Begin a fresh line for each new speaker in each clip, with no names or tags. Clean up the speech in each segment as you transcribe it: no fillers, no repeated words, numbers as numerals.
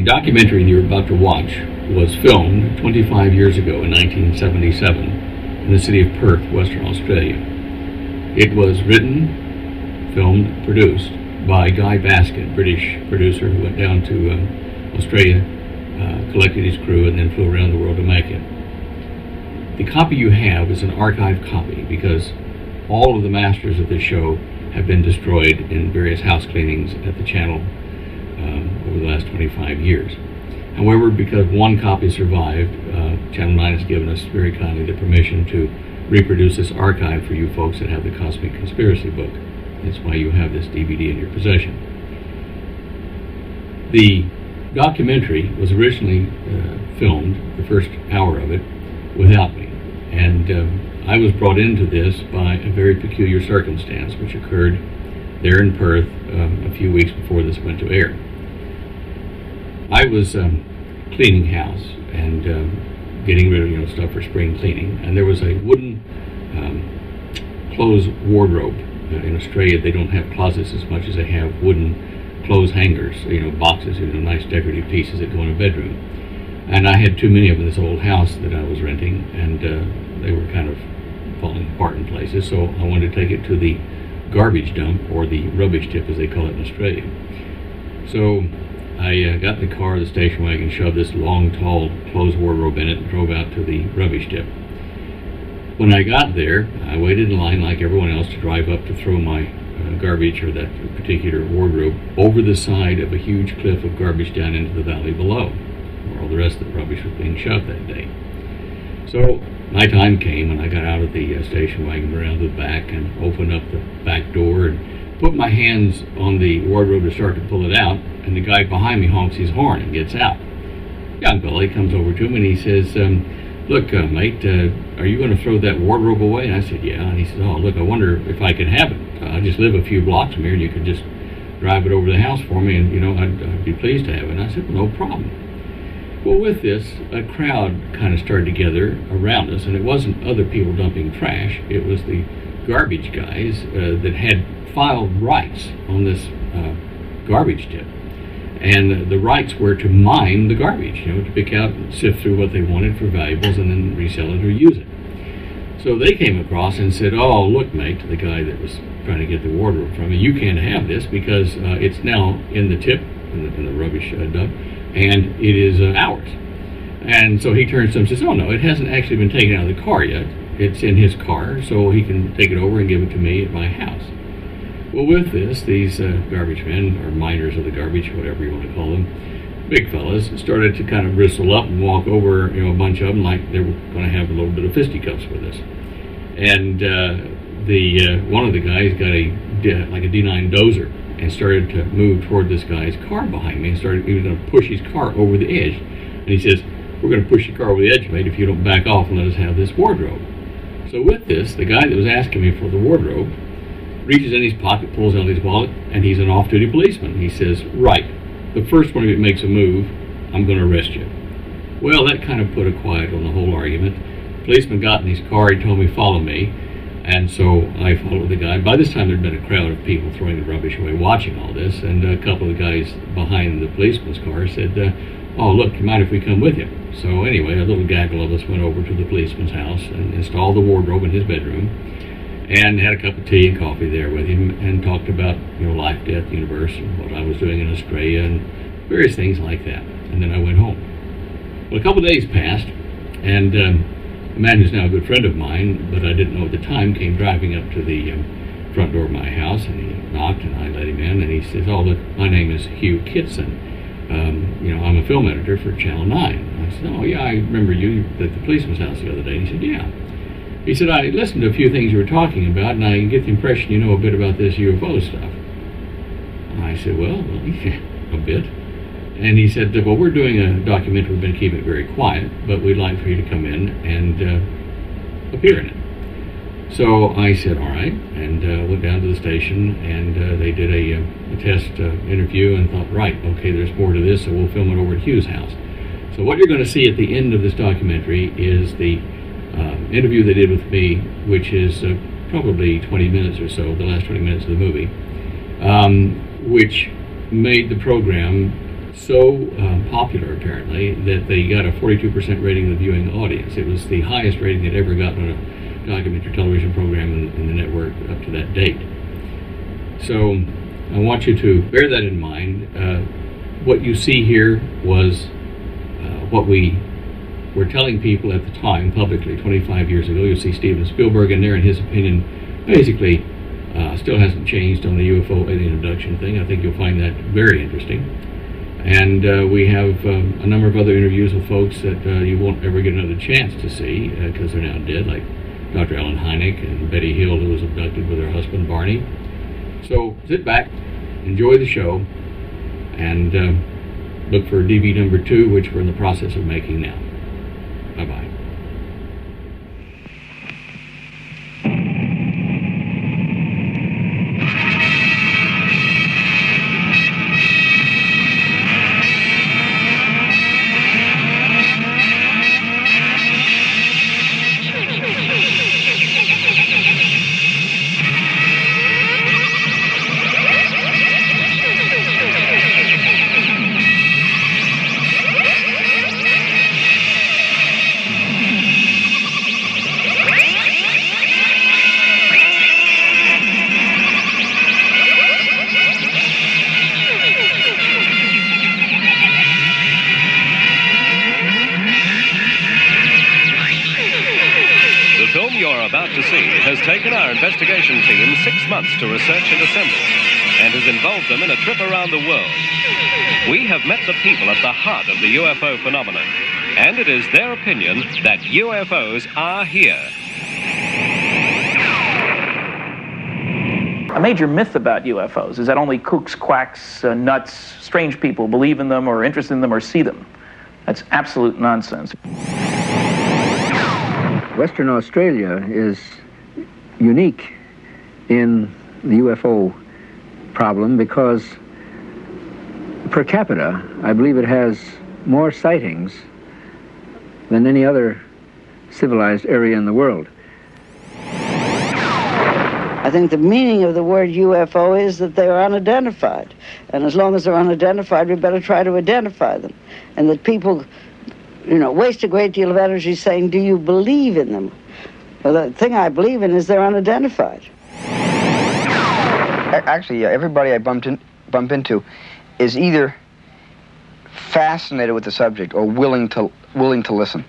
documentary you're about to watch was filmed 25 years ago in 1977 in the city of Perth, Western Australia. It was written, filmed, produced by Guy Basket, British producer who went down to Australia, collected his crew, and then flew around the world to make it. The copy you have is an archived copy because all of the masters of this show have been destroyed in various house cleanings at the channel over the last 25 years. However, because one copy survived, Channel 9 has given us very kindly the permission to reproduce this archive for you folks that have the Cosmic Conspiracy book. That's why you have this DVD in your possession. The documentary was originally filmed, the first hour of it, without me. And I was brought into this by a very peculiar circumstance which occurred there in Perth a few weeks before this went to air. I was cleaning house and getting rid of stuff for spring cleaning, and there was a wooden clothes wardrobe. In Australia, they don't have closets as much as they have wooden clothes hangers, boxes, nice decorative pieces that go in a bedroom. And I had too many of them in this old house that I was renting, and they were kind of falling apart in places, so I wanted to take it to the garbage dump, or the rubbish tip as they call it in Australia. So I got in the car, the station wagon, shoved this long, tall clothes wardrobe in it, and drove out to the rubbish tip. When I got there, I waited in line like everyone else to drive up to throw my garbage, or that particular wardrobe, over the side of a huge cliff of garbage down into the valley below, where all the rest of the rubbish was being shoved that day. So my time came, and I got out of the station wagon around to the back and opened up the back door and put my hands on the wardrobe to start to pull it out, and the guy behind me honks his horn and gets out. Young Vallee comes over to him and he says, look, mate, are you going to throw that wardrobe away? And I said, yeah. And he said, oh, look, I wonder if I could have it. I just live a few blocks from here, and you could just drive it over the house for me, and, I'd be pleased to have it. And I said, well, no problem. Well, with this, a crowd kind of started together around us, and it wasn't other people dumping trash. It was the garbage guys that had filed rights on this garbage tip. And the rights were to mine the garbage, to pick out and sift through what they wanted for valuables and then resell it or use it. So they came across and said, oh, look, mate, to the guy that was trying to get the wardrobe from me, you can't have this because it's now in the tip, in the rubbish dump, and it is ours. And so he turns to him and says, oh, no, it hasn't actually been taken out of the car yet. It's in his car, so he can take it over and give it to me at my house. Well, with this, these garbage men, or miners of the garbage, whatever you want to call them, big fellas, started to kind of bristle up and walk over, a bunch of them like they were going to have a little bit of fisticuffs with us. And one of the guys got a D9 dozer and started to move toward this guy's car behind me, and he was going to push his car over the edge. And he says, we're going to push your car over the edge, mate, if you don't back off and let us have this wardrobe. So with this, the guy that was asking me for the wardrobe reaches in his pocket, pulls out his wallet, and he's an off-duty policeman. He says, right, the first one of you makes a move, I'm going to arrest you. Well, that kind of put a quiet on the whole argument. The policeman got in his car, he told me, follow me, and so I followed the guy. By this time, there'd been a crowd of people throwing the rubbish away watching all this, and a couple of the guys behind the policeman's car said, oh, look, you mind if we come with you? So anyway, a little gaggle of us went over to the policeman's house and installed the wardrobe in his bedroom, and had a cup of tea and coffee there with him, and talked about life, death, universe, and what I was doing in Australia, and various things like that. And then I went home. Well, a couple of days passed, and a man who's now a good friend of mine, but I didn't know at the time, came driving up to the front door of my house, and he knocked, and I let him in, and he says, oh, look, my name is Hugh Kitson. I'm a film editor for Channel 9. I said, oh, yeah, I remember you at the policeman's house the other day. And he said, yeah. He said, I listened to a few things you were talking about, and I get the impression you know a bit about this UFO stuff. I said, well, a bit. And he said, well, we're doing a documentary. We've been keeping it very quiet, but we'd like for you to come in and appear in it. So I said, all right, and went down to the station, and they did a test interview, and thought, right, okay, there's more to this, so we'll film it over at Hugh's house. So what you're going to see at the end of this documentary is the interview they did with me, which is probably 20 minutes or so, the last 20 minutes of the movie, which made the program so popular, apparently, that they got a 42% rating of the viewing audience. It was the highest rating they'd ever gotten on a documentary television program in the network up to that date. So I want you to bear that in mind. What you see here was what we were telling people at the time publicly 25 years ago. You'll see Steven Spielberg in there, and his opinion basically still hasn't changed on the UFO alien abduction thing. I think you'll find that very interesting. And we have a number of other interviews with folks that you won't ever get another chance to see because they're now dead, like Dr. Ellen Hynek and Betty Hill, who was abducted with her husband Barney. So sit back, enjoy the show, and look for DVD number 2, which we're in the process of making now. Bye-bye.
Has taken our investigation team 6 months to research and assemble, and has involved them in a trip around the world. We have met the people at the heart of the UFO phenomenon, and it is their opinion that UFOs are here.
A major myth about UFOs is that only kooks, quacks, nuts, strange people believe in them or are interested in them or see them. That's absolute nonsense.
Western Australia is unique in the UFO problem because per capita, I believe it has more sightings than any other civilized area in the world.
I think the meaning of the word UFO is that they are unidentified. And as long as they're unidentified, we better try to identify them. And that people, waste a great deal of energy saying, do you believe in them? Well, the thing I believe in is they're unidentified.
Actually, everybody I bump into is either fascinated with the subject or willing to listen.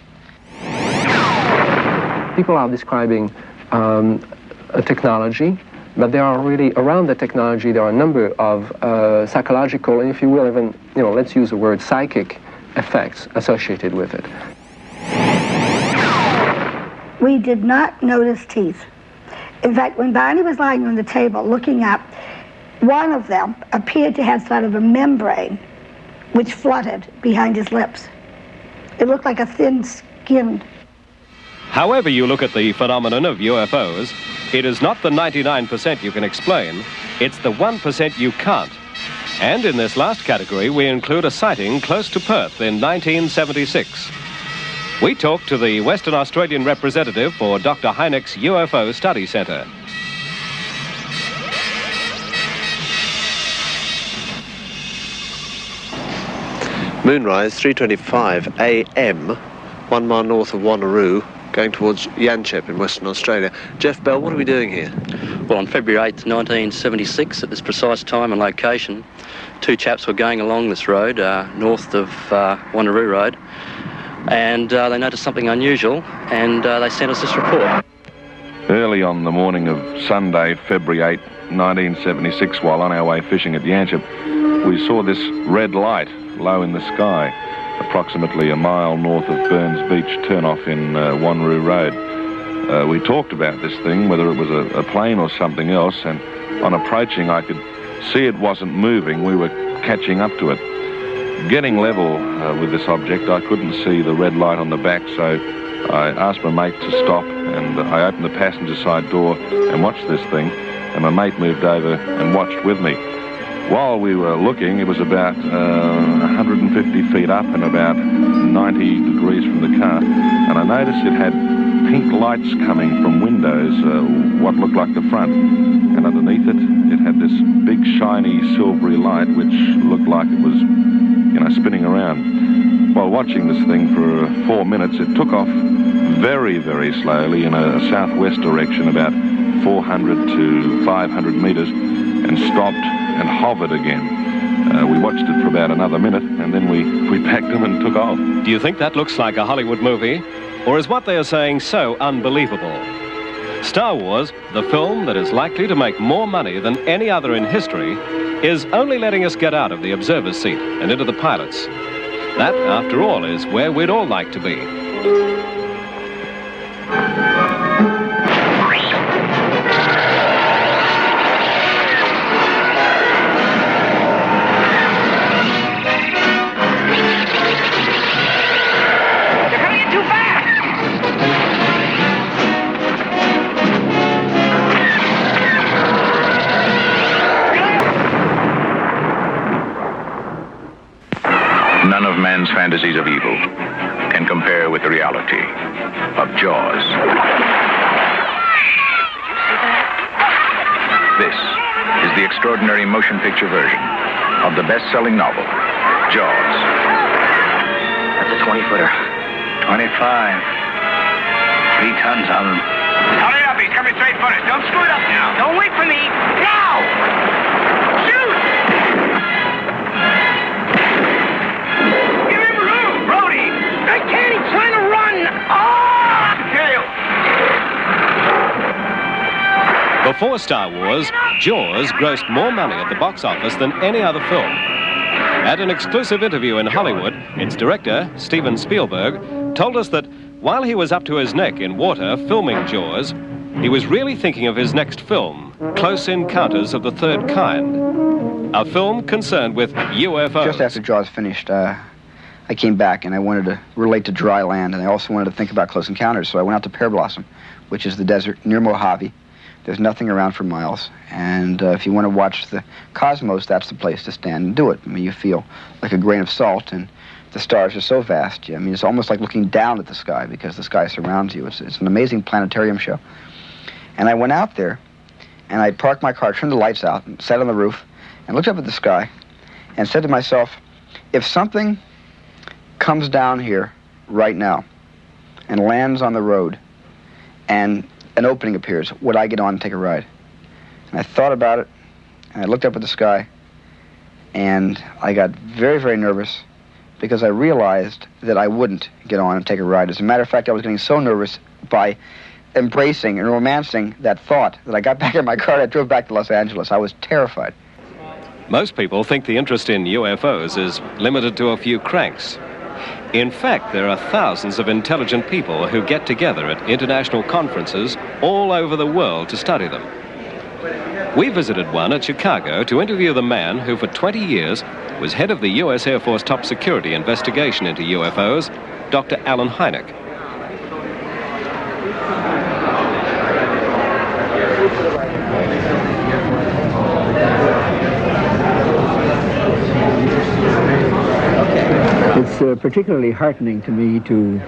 People are describing a technology, but there are really, around the technology, there are a number of psychological, and if you will, even, let's use the word psychic effects associated with it.
We did not notice teeth. In fact, when Barney was lying on the table looking up, one of them appeared to have sort of a membrane which fluttered behind his lips. It looked like a thin skin.
However you look at the phenomenon of UFOs, it is not the 99% you can explain, it's the 1% you can't. And in this last category, we include a sighting close to Perth in 1976. We talked to the Western Australian representative for Dr. Hynek's UFO Study Centre.
Moonrise, 3:25 a.m., 1 mile north of Wanneroo, going towards Yanchep in Western Australia. Jeff Bell, what are we doing here?
Well, on February 8th, 1976, at this precise time and location, 2 chaps were going along this road, north of Wanneroo Road, and they noticed something unusual, and they sent us this report.
Early on the morning of Sunday, February 8, 1976, while on our way fishing at Yanchep, we saw this red light low in the sky, approximately a mile north of Burns Beach turnoff in Wanneroo Road. We talked about this thing, whether it was a plane or something else, and on approaching I could see it wasn't moving. We were catching up to it. Getting level with this object, I couldn't see the red light on the back, so I asked my mate to stop, and I opened the passenger side door and watched this thing, and my mate moved over and watched with me. While we were looking, it was about 150 feet up and about 90 degrees from the car, and I noticed it had pink lights coming from windows was what looked like the front, and underneath it, it had this big shiny silvery light which looked like it was, you know, spinning around. While watching this thing for 4 minutes, it took off very, very slowly in a southwest direction, about 400 to 500 meters, and stopped and hovered again. We watched it for about another minute, and then we packed them and took off.
Do you think that looks like a Hollywood movie? Or is what they are saying so unbelievable? Star Wars, the film that is likely to make more money than any other in history, is only letting us get out of the observer's seat and into the pilot's. That, after all, is where we'd all like to be.
None of man's fantasies of evil can compare with the reality of Jaws. This is the extraordinary motion picture version of the best-selling novel, Jaws.
That's a 20-footer. 25. 3 tons of them.
Hurry up, he's coming straight for us. Don't screw it up now. Don't wait for me. Now! Shoot! Give him room, Brody! I can't, he's trying to run! Ah! Tail!
Before Star Wars, Jaws grossed more money at the box office than any other film. At an exclusive interview in Hollywood, its director, Steven Spielberg, told us that while he was up to his neck in water filming Jaws, he was really thinking of his next film, Close Encounters of the Third Kind, a film concerned with UFOs.
Just after Jaws finished, I came back and I wanted to relate to dry land, and I also wanted to think about Close Encounters, so I went out to Pear Blossom, which is the desert near Mojave. There's nothing around for miles, and if you want to watch the cosmos, that's the place to stand and do it. I mean, you feel like a grain of salt, and the stars are so vast. I mean, it's almost like looking down at the sky because the sky surrounds you. It's an amazing planetarium show. And I went out there, and I parked my car, turned the lights out, and sat on the roof, and looked up at the sky, and said to myself, if something comes down here right now and lands on the road, and an opening appears, would I get on and take a ride? And I thought about it, and I looked up at the sky, and I got very, very nervous because I realized that I wouldn't get on and take a ride. As a matter of fact, I was getting so nervous by embracing and romancing that thought that I got back in my car and I drove back to Los Angeles. I was terrified.
Most people think the interest in UFOs is limited to a few cranks. In fact, there are thousands of intelligent people who get together at international conferences all over the world to study them. We visited one at Chicago to interview the man who for 20 years was head of the U.S. Air Force Top Security investigation into UFOs, Dr. Alan Hynek.
It's particularly heartening to me to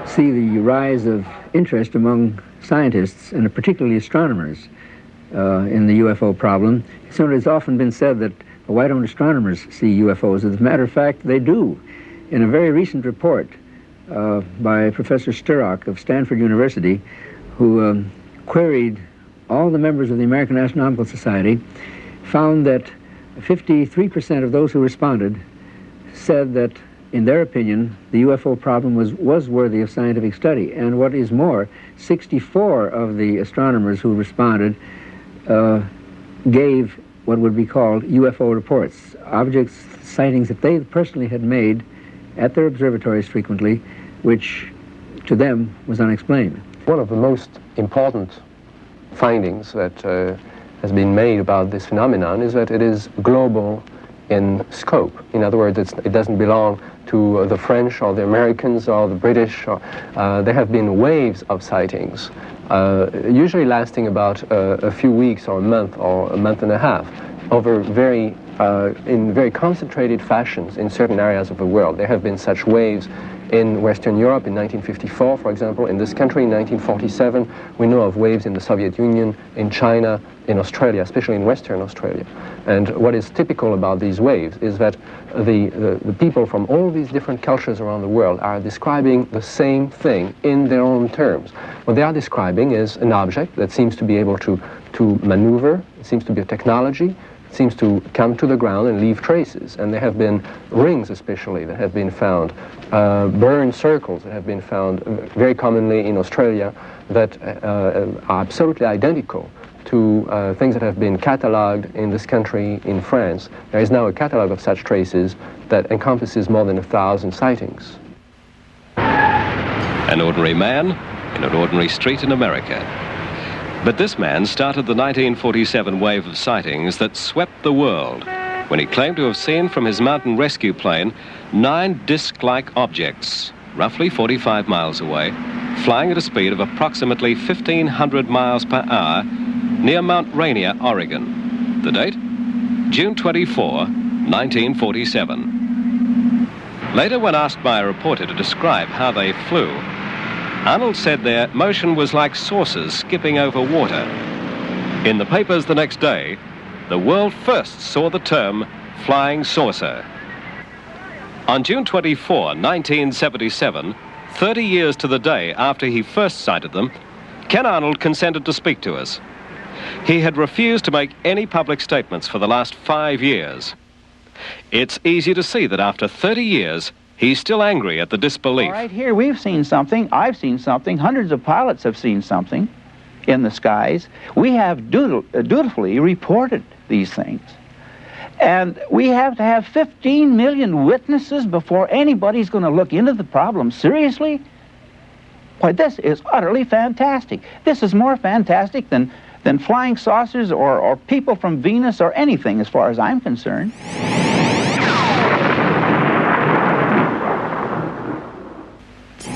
see the rise of interest among scientists, and particularly astronomers, in the UFO problem. So it has often been said that, well, why don't astronomers see UFOs? As a matter of fact, they do. In a very recent report by Professor Sturrock of Stanford University, who queried all the members of the American Astronomical Society, found that 53% of those who responded said that, in their opinion, the UFO problem was worthy of scientific study. And what is more, 64 of the astronomers who responded gave what would be called UFO reports, objects, sightings that they personally had made at their observatories frequently, which to them was unexplained.
One of the most important findings that has been made about this phenomenon is that it is global in scope. In other words, it doesn't belong to the French or the Americans or the British. There have been waves of sightings, usually lasting about a few weeks or a month and a half, over in very concentrated fashions in certain areas of the world. There have been such waves in Western Europe in 1954, for example. In this country in 1947, we know of waves in the Soviet Union, in China, in Australia, especially in Western Australia. And what is typical about these waves is that the people from all these different cultures around the world are describing the same thing in their own terms. What they are describing is an object that seems to be able to maneuver, it seems to be a technology, it seems to come to the ground and leave traces. And there have been rings especially that have been found, burned circles that have been found very commonly in Australia that are absolutely identical to things that have been catalogued in this country, in France. There is now a catalogue of such traces that encompasses more than 1,000 sightings.
An ordinary man in an ordinary street in America. But this man started the 1947 wave of sightings that swept the world when he claimed to have seen from his mountain rescue plane 9 disc-like objects, roughly 45 miles away, flying at a speed of approximately 1,500 miles per hour near Mount Rainier, Oregon. The date? June 24, 1947. Later, when asked by a reporter to describe how they flew, Arnold said their motion was like saucers skipping over water. In the papers the next day, the world first saw the term flying saucer. On June 24, 1977, 30 years to the day after he first sighted them, Ken Arnold consented to speak to us. He had refused to make any public statements for the last 5 years. It's easy to see that after 30 years, he's still angry at the disbelief.
All right, here we've seen something, I've seen something, hundreds of pilots have seen something in the skies. We have dutifully reported these things. And we have to have 15 million witnesses before anybody's going to look into the problem seriously? Why, this is utterly fantastic. This is more fantastic than flying saucers or people from Venus or anything as far as I'm concerned.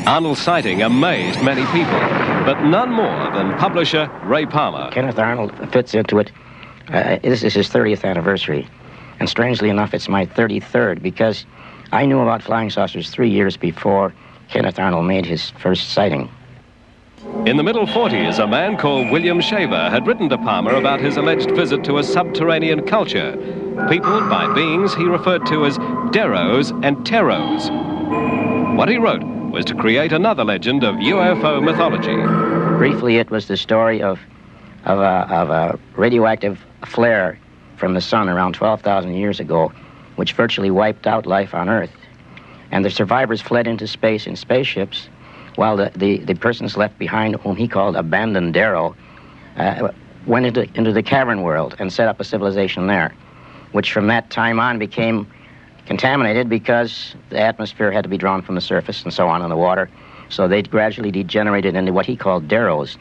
Arnold's sighting amazed many people, but none more than publisher Ray Palmer.
Kenneth Arnold fits into it. This is his 30th anniversary. And strangely enough, it's my 33rd, because I knew about flying saucers 3 years before Kenneth Arnold made his first sighting.
In the middle 40s, a man called William Shaver had written to Palmer about his alleged visit to a subterranean culture, peopled by beings he referred to as Deros and Teros. What he wrote was to create another legend of UFO mythology.
Briefly, it was the story of a radioactive flare from the sun around 12,000 years ago, which virtually wiped out life on Earth. And the survivors fled into space in spaceships, while the persons left behind, whom he called abandoned Dero, went into the cavern world and set up a civilization there, which from that time on became contaminated because the atmosphere had to be drawn from the surface and so on in the water. So they gradually degenerated into what he called Deros,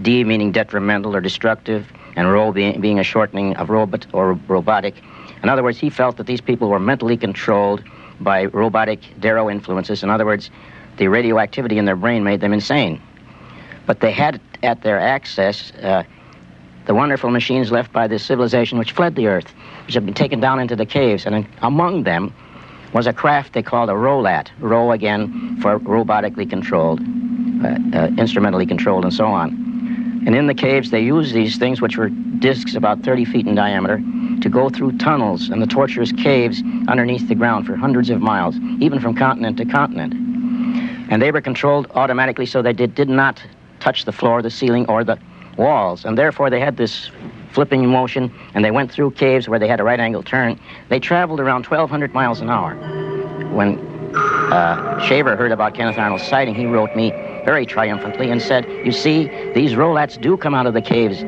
D meaning detrimental or destructive, and Ro being a shortening of robot or robotic. In other words, he felt that these people were mentally controlled by robotic Dero influences. In other words, the radioactivity in their brain made them insane. But they had at their access the wonderful machines left by this civilization which fled the Earth, which had been taken down into the caves. And among them was a craft they called a Rolat. Ro again for robotically controlled, instrumentally controlled, and so on. And in the caves, they used these things, which were discs about 30 feet in diameter, to go through tunnels and the tortuous caves underneath the ground for hundreds of miles, even from continent to continent. And they were controlled automatically so they did not touch the floor, the ceiling, or the walls. And therefore, they had this flipping motion, and they went through caves where they had a right-angle turn. They traveled around 1,200 miles an hour. When Shaver heard about Kenneth Arnold's sighting, he wrote me very triumphantly and said, "You see, these Rolats do come out of the caves."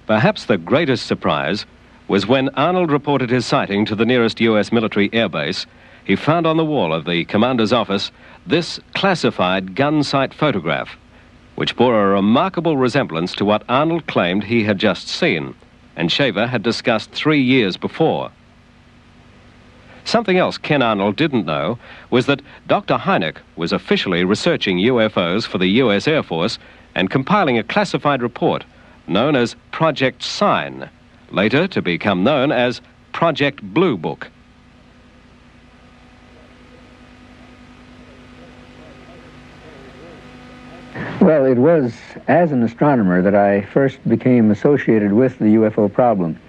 Perhaps the greatest surprise was when Arnold reported his sighting to the nearest U.S. military airbase. He found on the wall of the commander's office this classified gun sight photograph, which bore a remarkable resemblance to what Arnold claimed he had just seen, and Shaver had discussed 3 years before. Something else Ken Arnold didn't know was that Dr. Hynek was officially researching UFOs for the U.S. Air Force and compiling a classified report known as Project Sign, later to become known as Project Blue Book.
it was as an astronomer that I first became associated with the UFO problem.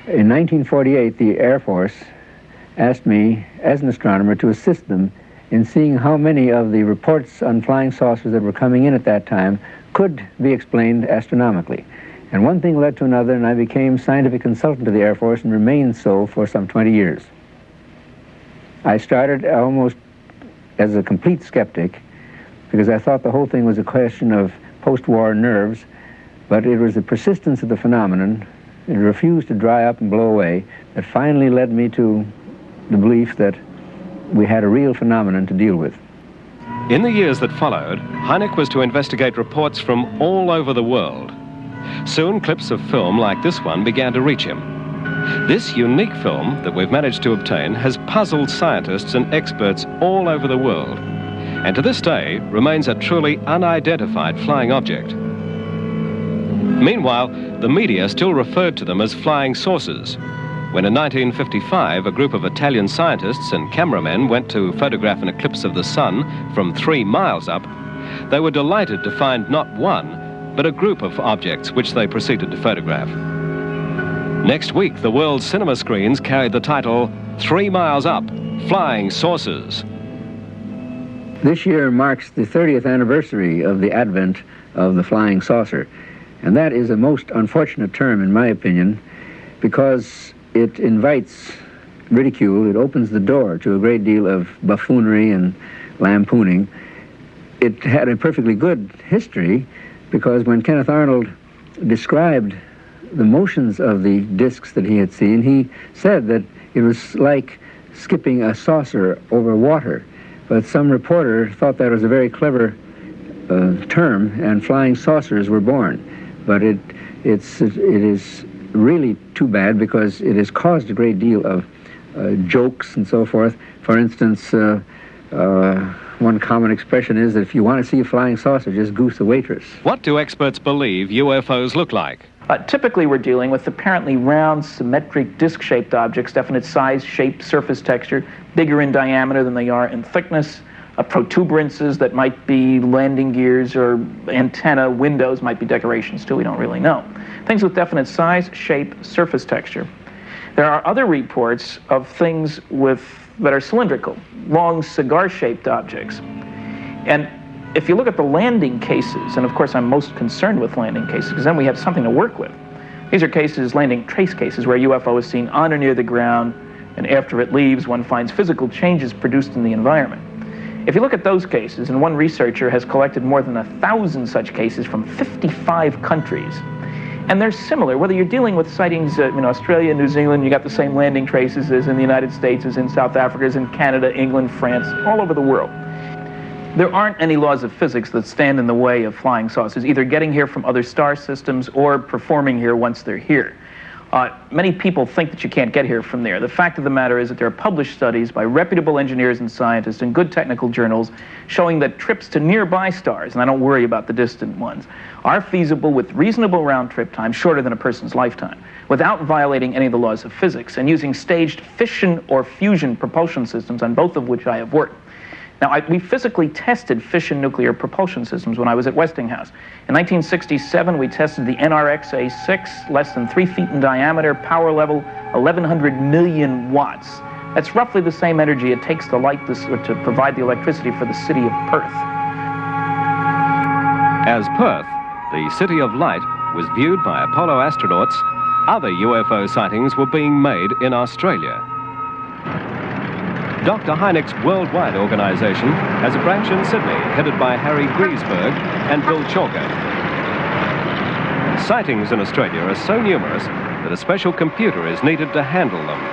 In 1948, the Air Force asked me, as an astronomer, to assist them in seeing how many of the reports on flying saucers that were coming in at that time could be explained astronomically. And one thing led to another, and I became scientific consultant to the Air Force and remained so for some 20 years. I started almost as a complete skeptic because I thought the whole thing was a question of post-war nerves, but it was the persistence of the phenomenon, it refused to dry up and blow away, that finally led me to the belief that we had a real phenomenon to deal with.
In the years that followed, Hynek was to investigate reports from all over the world. Soon, clips of film like this one began to reach him. This unique film that we've managed to obtain has puzzled scientists and experts all over the world, and to this day remains a truly unidentified flying object. Meanwhile, the media still referred to them as flying saucers. When in 1955 a group of Italian scientists and cameramen went to photograph an eclipse of the sun from 3 miles up, they were delighted to find not one, but a group of objects which they proceeded to photograph. Next week, the world's cinema screens carried the title, 3 Miles Up, Flying Saucers.
This year marks the 30th anniversary of the advent of the flying saucer, and that is a most unfortunate term, in my opinion, because it invites ridicule. It opens the door to a great deal of buffoonery and lampooning. It had a perfectly good history, because when Kenneth Arnold described the motions of the discs that he had seen, he said that it was like skipping a saucer over water. But some reporter thought that was a very clever term, and flying saucers were born. But it is really too bad, because it has caused a great deal of jokes and so forth. For instance, one common expression is that if you want to see a flying saucer, just goose a waitress.
What do experts believe UFOs look like?
Typically, we're dealing with apparently round, symmetric, disc-shaped objects, definite size, shape, surface texture, bigger in diameter than they are in thickness, protuberances that might be landing gears or antenna windows, might be decorations too, we don't really know. Things with definite size, shape, surface texture. There are other reports of things that are cylindrical, long cigar-shaped objects. And if you look at the landing cases, and of course I'm most concerned with landing cases, because then we have something to work with. These are cases, landing trace cases, where a UFO is seen on or near the ground, and after it leaves, one finds physical changes produced in the environment. If you look at those cases, and one researcher has collected more than 1,000 such cases from 55 countries, and they're similar, whether you're dealing with sightings in Australia, New Zealand, you got the same landing traces as in the United States, as in South Africa, as in Canada, England, France, all over the world. There aren't any laws of physics that stand in the way of flying saucers, either getting here from other star systems or performing here once they're here. Many people think that you can't get here from there. The fact of the matter is that there are published studies by reputable engineers and scientists in good technical journals showing that trips to nearby stars, and I don't worry about the distant ones, are feasible with reasonable round-trip time, shorter than a person's lifetime, without violating any of the laws of physics, and using staged fission or fusion propulsion systems, on both of which I have worked. Now, we physically tested fission nuclear propulsion systems when I was at Westinghouse. In 1967, we tested the NRX-A6, less than 3 feet in diameter, power level 1,100 million watts. That's roughly the same energy it takes to light this, or to provide the electricity for the city of Perth.
As Perth, the City of Light, was viewed by Apollo astronauts, other UFO sightings were being made in Australia. Dr. Hynek's worldwide organization has a branch in Sydney, headed by Harry Griesberg and Bill Chalker. Sightings in Australia are so numerous that a special computer is needed to handle them.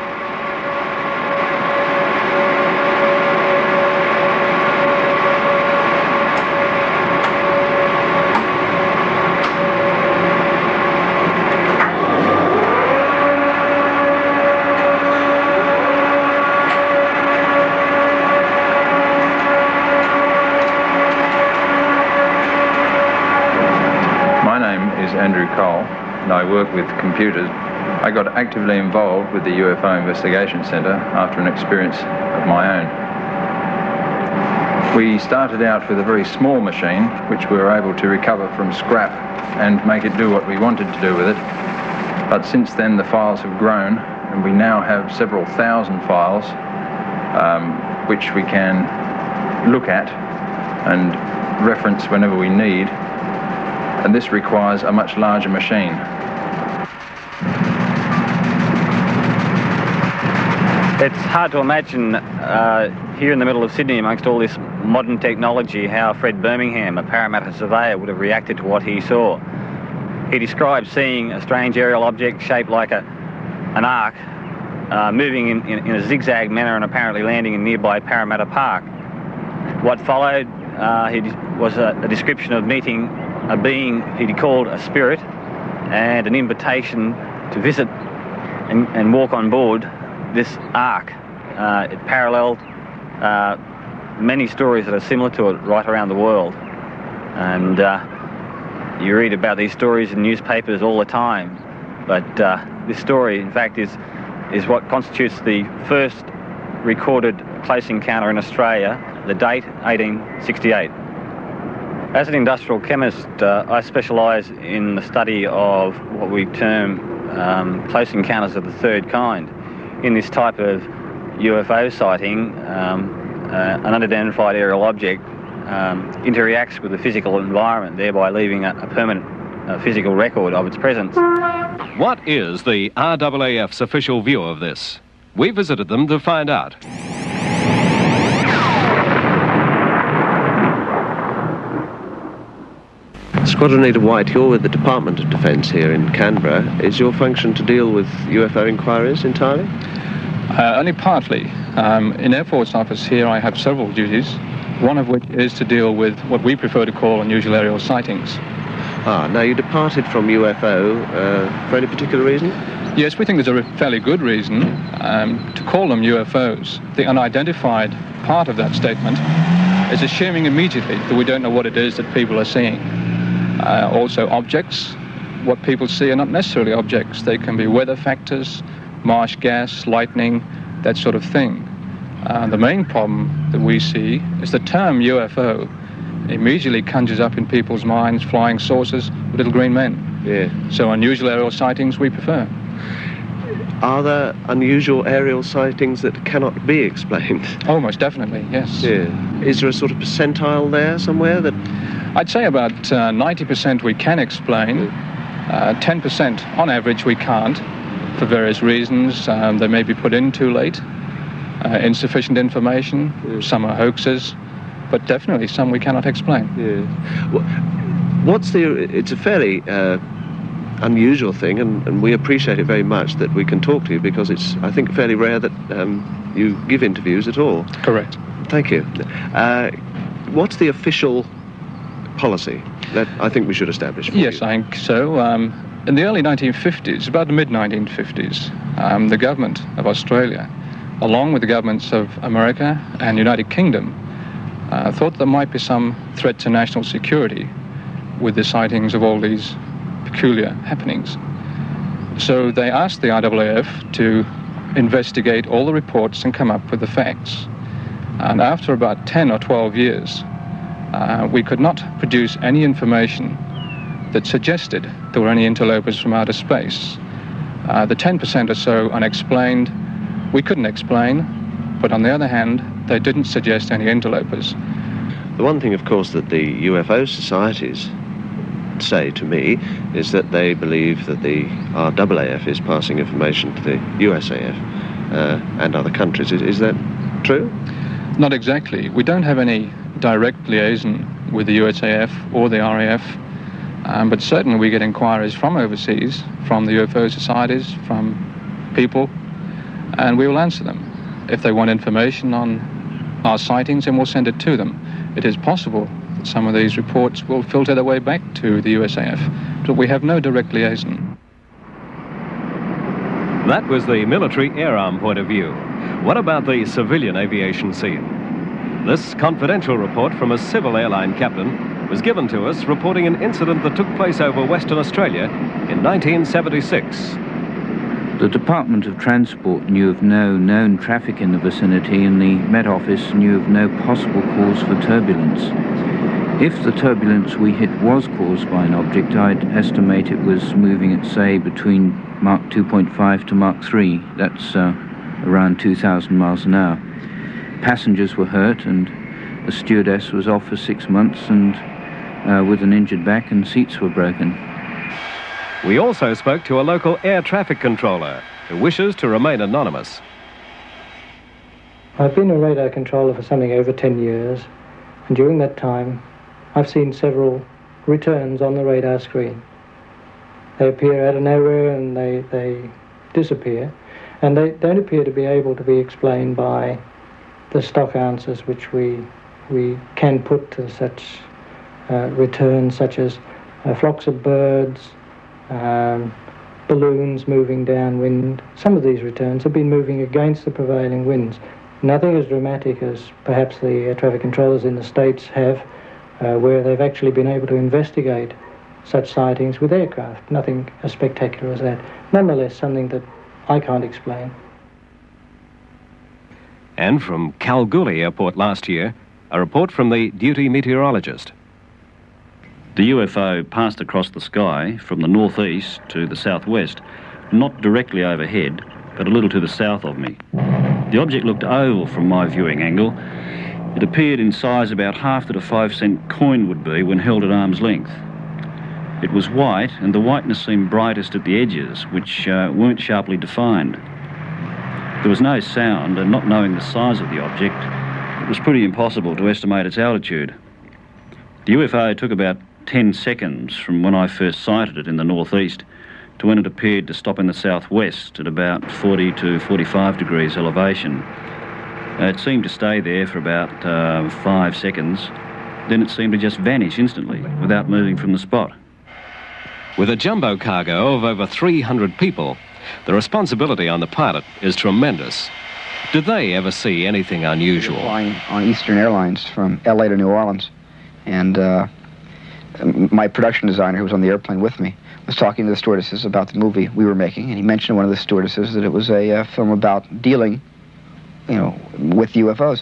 And I work with computers. I got actively involved with the UFO Investigation Centre after an experience of my own. We started out with a very small machine, which we were able to recover from scrap and make it do what we wanted to do with it. But since then, the files have grown, and we now have several thousand files, which we can look at and reference whenever we need. And this requires a much larger machine.
It's hard to imagine here in the middle of Sydney, amongst all this modern technology, how Fred Birmingham, a Parramatta surveyor, would have reacted to what he saw. He described seeing a strange aerial object shaped like an arc, moving in a zigzag manner and apparently landing in nearby Parramatta Park. What followed was a description of meeting a being he called a spirit, and an invitation to visit and walk on board this ark. It paralleled many stories that are similar to it right around the world. And you read about these stories in newspapers all the time. But this story, in fact, is what constitutes the first recorded close encounter in Australia, the date 1868. As an industrial chemist, I specialise in the study of what we term close encounters of the third kind. In this type of UFO sighting, an unidentified aerial object interacts with the physical environment, thereby leaving a permanent physical record of its presence.
What is the RAAF's official view of this? We visited them to find out.
Squadron Leader White, you're with the Department of Defence here in Canberra. Is your function to deal with UFO inquiries entirely?
Only partly. In Air Force Office here I have several duties, one of which is to deal with what we prefer to call unusual aerial sightings.
Now you departed from UFO for any particular reason?
Yes, we think there's a fairly good reason to call them UFOs. The unidentified part of that statement is assuming immediately that we don't know what it is that people are seeing. Also objects, what people see are not necessarily objects. They can be weather factors, marsh gas, lightning, that sort of thing. The main problem that we see is the term UFO immediately conjures up in people's minds flying saucers with little green men.
Yeah.
So unusual aerial sightings we prefer.
Are there unusual aerial sightings that cannot be explained?
Oh, most definitely, yes.
Yeah. Is there a sort of percentile there somewhere that...
I'd say about 90% we can explain. 10% on average we can't, for various reasons. They may be put in too late, insufficient information, some are hoaxes, but definitely some we cannot explain.
Yeah. It's a fairly unusual thing, and we appreciate it very much that we can talk to you, because it's, I think, fairly rare that you give interviews at all.
Correct.
Thank you. What's the official policy that I think we should establish for
Yes,
you?
I think so. In the early 1950s, about the mid-1950s, the government of Australia, along with the governments of America and United Kingdom, thought there might be some threat to national security with the sightings of all these peculiar happenings. So they asked the RAAF to investigate all the reports and come up with the facts. And after about 10 or 12 years, we could not produce any information that suggested there were any interlopers from outer space. The 10% or so unexplained, we couldn't explain, but on the other hand, they didn't suggest any interlopers.
The one thing, of course, that the UFO societies say to me is that they believe that the RAAF is passing information to the USAF and other countries. Is that true?
Not exactly. We don't have any direct liaison with the USAF or the RAF, but certainly we get inquiries from overseas, from the UFO societies, from people, and we will answer them. If they want information on our sightings, then we'll send it to them. It is possible that some of these reports will filter their way back to the USAF, but we have no direct liaison.
That was the military air arm point of view. What about the civilian aviation scene? This confidential report from a civil airline captain was given to us reporting an incident that took place over Western Australia in 1976.
The Department of Transport knew of no known traffic in the vicinity, and the Met Office knew of no possible cause for turbulence. If the turbulence we hit was caused by an object, I'd estimate it was moving at, say, between Mach 2.5 to Mach 3. That's around 2,000 miles an hour. Passengers were hurt, and the stewardess was off for 6 months and with an injured back, and seats were broken.
We also spoke to a local air traffic controller who wishes to remain anonymous.
I've been a radar controller for something over 10 years, and during that time I've seen several returns on the radar screen. They appear out of nowhere and they disappear, and they don't appear to be able to be explained by the stock answers which we can put to such returns, such as flocks of birds, balloons moving downwind. Some of these returns have been moving against the prevailing winds. Nothing as dramatic as perhaps the air traffic controllers in the States have, where they've actually been able to investigate such sightings with aircraft. Nothing as spectacular as that. Nonetheless, something that I can't explain.
And from Kalgoorlie Airport last year, a report from the duty meteorologist.
The UFO passed across the sky from the northeast to the southwest, not directly overhead, but a little to the south of me. The object looked oval from my viewing angle. It appeared in size about half that a 5-cent coin would be when held at arm's length. It was white, and the whiteness seemed brightest at the edges, which weren't sharply defined. There was no sound, and not knowing the size of the object, it was pretty impossible to estimate its altitude. The UFO took about 10 seconds from when I first sighted it in the northeast to when it appeared to stop in the southwest at about 40 to 45 degrees elevation. It seemed to stay there for about 5 seconds. Then it seemed to just vanish instantly without moving from the spot.
With a jumbo cargo of over 300 people, the responsibility on the pilot is tremendous. Did they ever see anything unusual?
Flying on Eastern Airlines from LA to New Orleans, and my production designer, who was on the airplane with me, was talking to the stewardesses about the movie we were making, and he mentioned to one of the stewardesses that it was a film about dealing, with UFOs.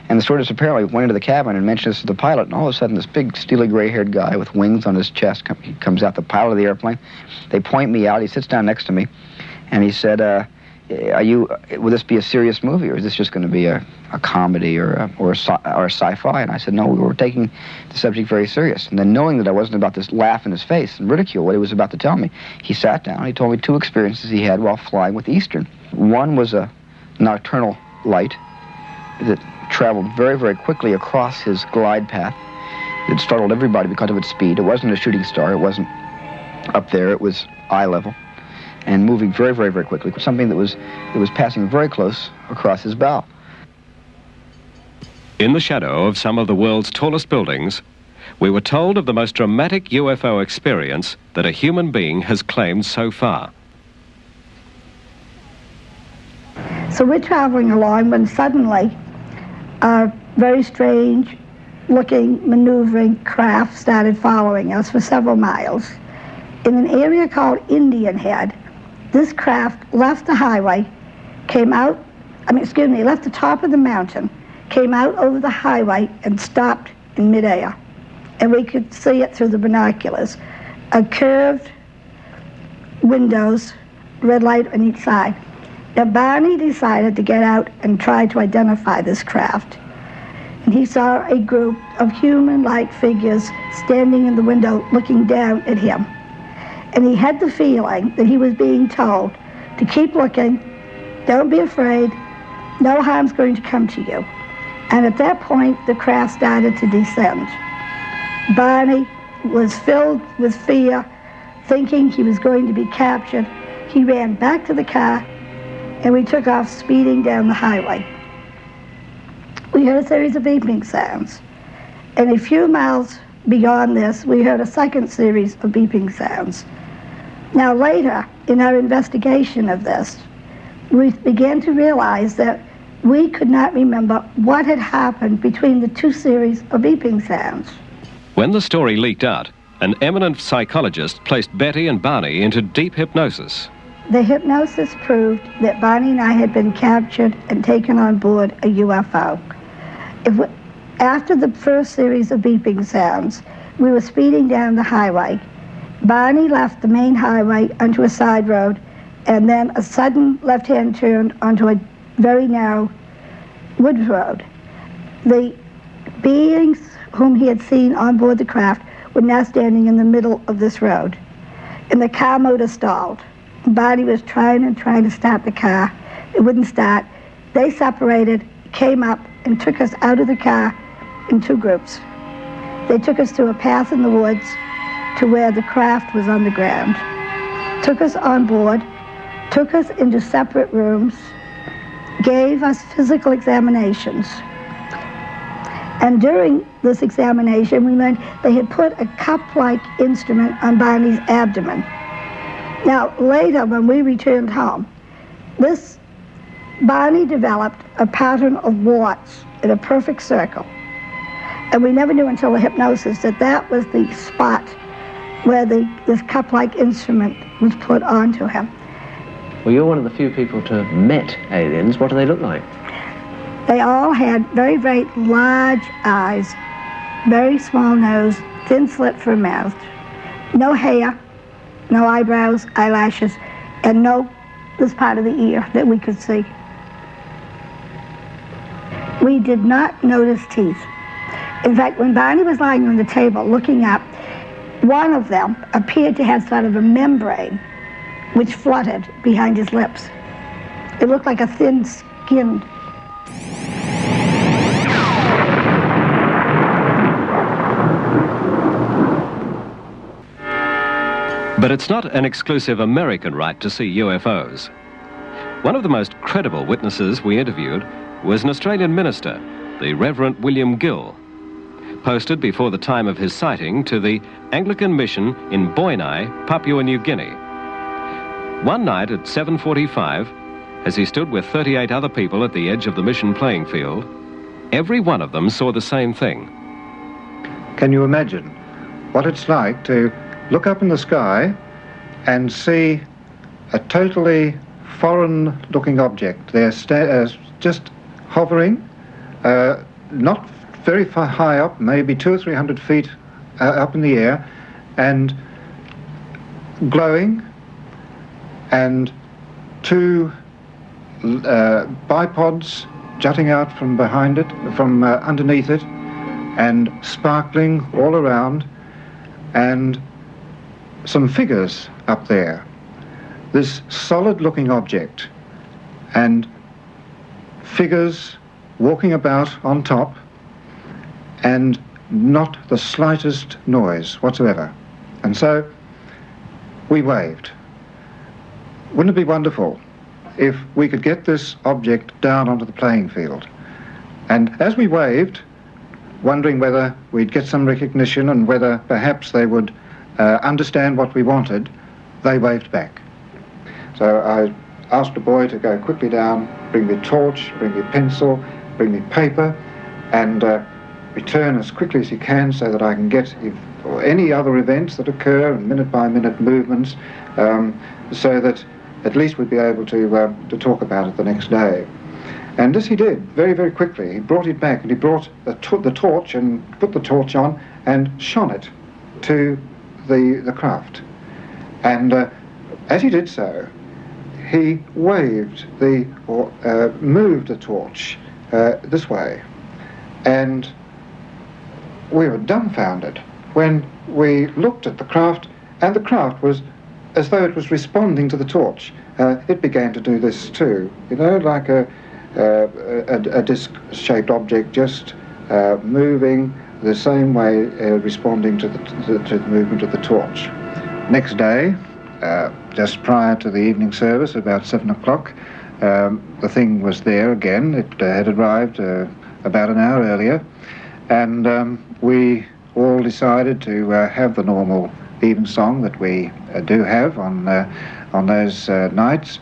And the stewardess apparently went into the cabin and mentioned this to the pilot, and all of a sudden this big, steely, gray-haired guy with wings on his chest comes out, the pilot of the airplane. They point me out. He sits down next to me, and he said, will this be a serious movie, or is this just going to be a comedy or a sci-fi? And I said, no, we were taking the subject very serious. And then, knowing that I wasn't about to laugh in his face and ridicule what he was about to tell me, he sat down. He told me 2 experiences he had while flying with Eastern. One was a nocturnal light that traveled very, very quickly across his glide path. It startled everybody because of its speed. It wasn't a shooting star. It wasn't up there. It was eye level and moving very, very, very quickly. Something that was passing very close across his bow.
In the shadow of some of the world's tallest buildings, we were told of the most dramatic UFO experience that a human being has claimed so far.
So we're traveling along when suddenly a very strange looking maneuvering craft started following us for several miles. In an area called Indian Head, this craft left the highway, left the top of the mountain, came out over the highway and stopped in midair. And we could see it through the binoculars. A curved windows, red light on each side. Now Barney decided to get out and try to identify this craft. And he saw a group of human-like figures standing in the window looking down at him. And he had the feeling that he was being told to keep looking, don't be afraid, no harm's going to come to you. And at that point, the craft started to descend. Barney was filled with fear, thinking he was going to be captured. He ran back to the car, and we took off speeding down the highway. We heard a series of beeping sounds. And a few miles beyond this, we heard a second series of beeping sounds. Now later, in our investigation of this, we began to realize that we could not remember what had happened between the 2 series of beeping sounds.
When the story leaked out, an eminent psychologist placed Betty and Barney into deep hypnosis.
the hypnosis proved that Barney and I had been captured and taken on board a UFO. After the first series of beeping sounds, we were speeding down the highway. Barney left the main highway onto a side road, and then a sudden left-hand turn onto a very narrow woods road. The beings whom he had seen on board the craft were now standing in the middle of this road. And the car motor stalled. Barney was trying to start the car. It wouldn't start. They separated, came up, and took us out of the car in two groups. They took us to a path in the woods to where the craft was on the ground, took us on board, took us into separate rooms, gave us physical examinations. And during this examination, we learned they had put a cup-like instrument on Barney's abdomen. Now, later, when we returned home, Barney developed a pattern of warts in a perfect circle. And we never knew until the hypnosis that that was the spot where this cup-like instrument was put onto him.
Well, you're one of the few people to have met aliens. What do they look like?
They all had very, very large eyes, very small nose, thin slit for a mouth, no hair, no eyebrows, eyelashes, and no this part of the ear that we could see. We did not notice teeth. In fact, when Barney was lying on the table looking up, one of them appeared to have sort of a membrane which fluttered behind his lips. It looked like a thin-skinned.
But it's not an exclusive American right to see UFOs. One of the most credible witnesses we interviewed was an Australian minister, the Reverend William Gill, posted before the time of his sighting to the Anglican mission in Boinai, Papua New Guinea. One night at 7:45, as he stood with 38 other people at the edge of the mission playing field, every one of them saw the same thing.
Can you imagine what it's like to look up in the sky and see a totally foreign-looking object? They're just hovering, not very far high up, maybe 200 or 300 feet up in the air, and glowing, and two bipods jutting out from behind it, from underneath it, and sparkling all around, and some figures up there. This solid-looking object, and figures walking about on top, and not the slightest noise whatsoever. And so we waved. Wouldn't it be wonderful if we could get this object down onto the playing field? And as we waved, wondering whether we'd get some recognition and whether perhaps they would understand what we wanted, they waved back. So I asked a boy to go quickly down, bring me a torch, bring me a pencil, bring me paper, and return as quickly as he can so that I can get any other events that occur and minute-by-minute movements, so that at least we'd be able to talk about it the next day. And this he did very, very quickly. He brought it back, and he brought the torch and put the torch on and shone it to the craft. And as he did so, he waved or moved the torch this way. And we were dumbfounded when we looked at the craft, and the craft was as though it was responding to the torch. It began to do this too, you know, like a disc-shaped object, just moving the same way, responding to the movement of the torch. Next day, just prior to the evening service, about 7 o'clock, the thing was there again. It had arrived about an hour earlier, and we all decided to have the normal evensong that we do have on those nights,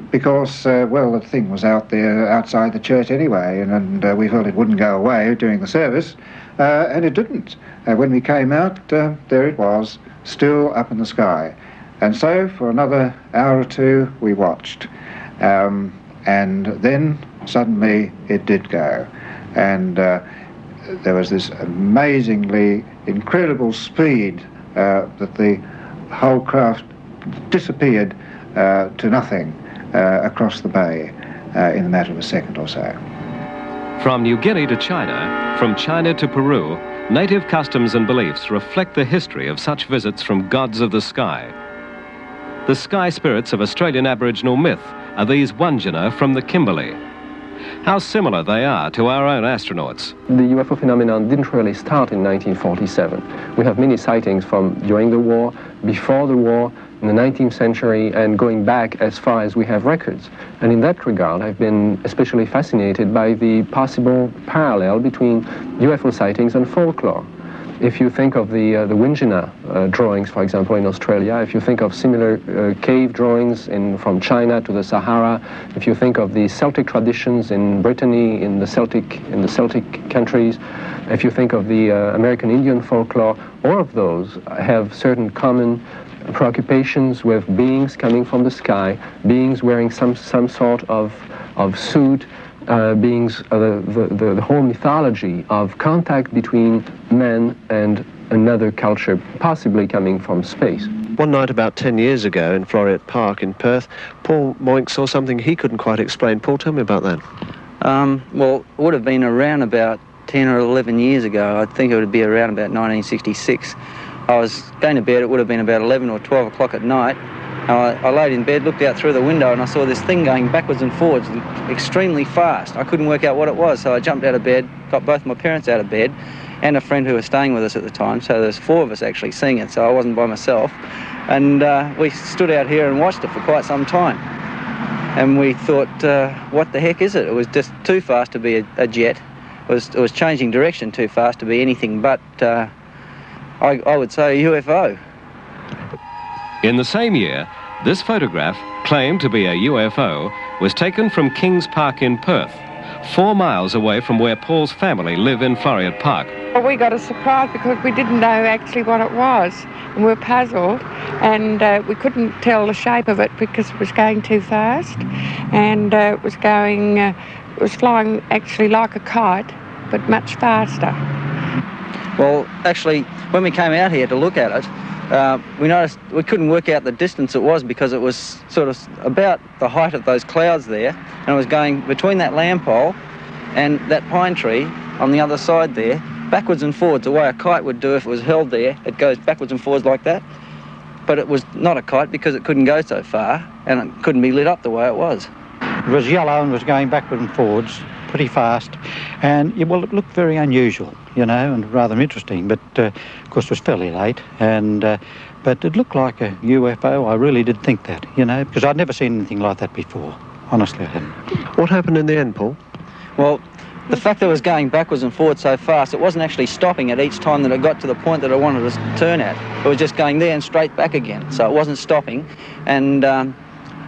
because, well, the thing was out there outside the church anyway, and we felt it wouldn't go away during the service, and it didn't. When we came out, there it was, still up in the sky. And so for another hour or two we watched. And then suddenly it did go. And there was this amazingly incredible speed that the whole craft disappeared to nothing across the bay in a matter of a second or so.
From New Guinea to China, from China to Peru, native customs and beliefs reflect the history of such visits from gods of the sky. The sky spirits of Australian Aboriginal myth are these Wandjina from the Kimberley. How similar they are to our own astronauts.
The UFO phenomenon didn't really start in 1947. We have many sightings from during the war, before the war, in the 19th century, and going back as far as we have records. And in that regard, I've been especially fascinated by the possible parallel between UFO sightings and folklore. If you think of the Wandjina drawings, for example, in Australia, if you think of similar cave drawings from China to the Sahara, if you think of the Celtic traditions in Brittany, in the Celtic countries, if you think of the American Indian folklore, all of those have certain common preoccupations with beings coming from the sky, beings wearing some sort of suit, beings, the whole mythology of contact between man and another culture, possibly coming from space.
One night about 10 years ago in Floreat Park in Perth, Paul Moink saw something he couldn't quite explain. Paul, tell me about that.
Well, it would have been around about 10 or 11 years ago. I think it would be around about 1966. I was going to bed, it would have been about 11 or 12 o'clock at night. I laid in bed, looked out through the window, and I saw this thing going backwards and forwards extremely fast. I couldn't work out what it was, so I jumped out of bed, got both my parents out of bed, and a friend who was staying with us at the time, so there's 4 of us actually seeing it, so I wasn't by myself. And we stood out here and watched it for quite some time. And we thought, what the heck is it? It was just too fast to be a jet. It was changing direction too fast to be anything but, I would say, a UFO.
In the same year, this photograph, claimed to be a UFO, was taken from Kings Park in Perth, 4 miles away from where Paul's family live in Floreat Park.
Well, we got a surprise because we didn't know actually what it was, and we were puzzled, and we couldn't tell the shape of it because it was going too fast, and it was flying actually like a kite, but much faster.
Well, actually, when we came out here to look at it, we noticed we couldn't work out the distance it was because it was sort of about the height of those clouds there, and it was going between that lamp pole and that pine tree on the other side there, backwards and forwards, the way a kite would do if it was held there. It goes backwards and forwards like that, but it was not a kite because it couldn't go so far, and it couldn't be lit up the way it was.
It was yellow and was going backwards and forwards pretty fast, and well, it looked very unusual, you know, and rather interesting, but of course it was fairly late, and but it looked like a UFO. I really did think that, you know, because I'd never seen anything like that before. Honestly, I hadn't.
What happened in the end, Paul?
Well, the fact that it was going backwards and forwards so fast, it wasn't actually stopping at each time that it got to the point that I wanted to turn at. It was just going there and straight back again, so it wasn't stopping, and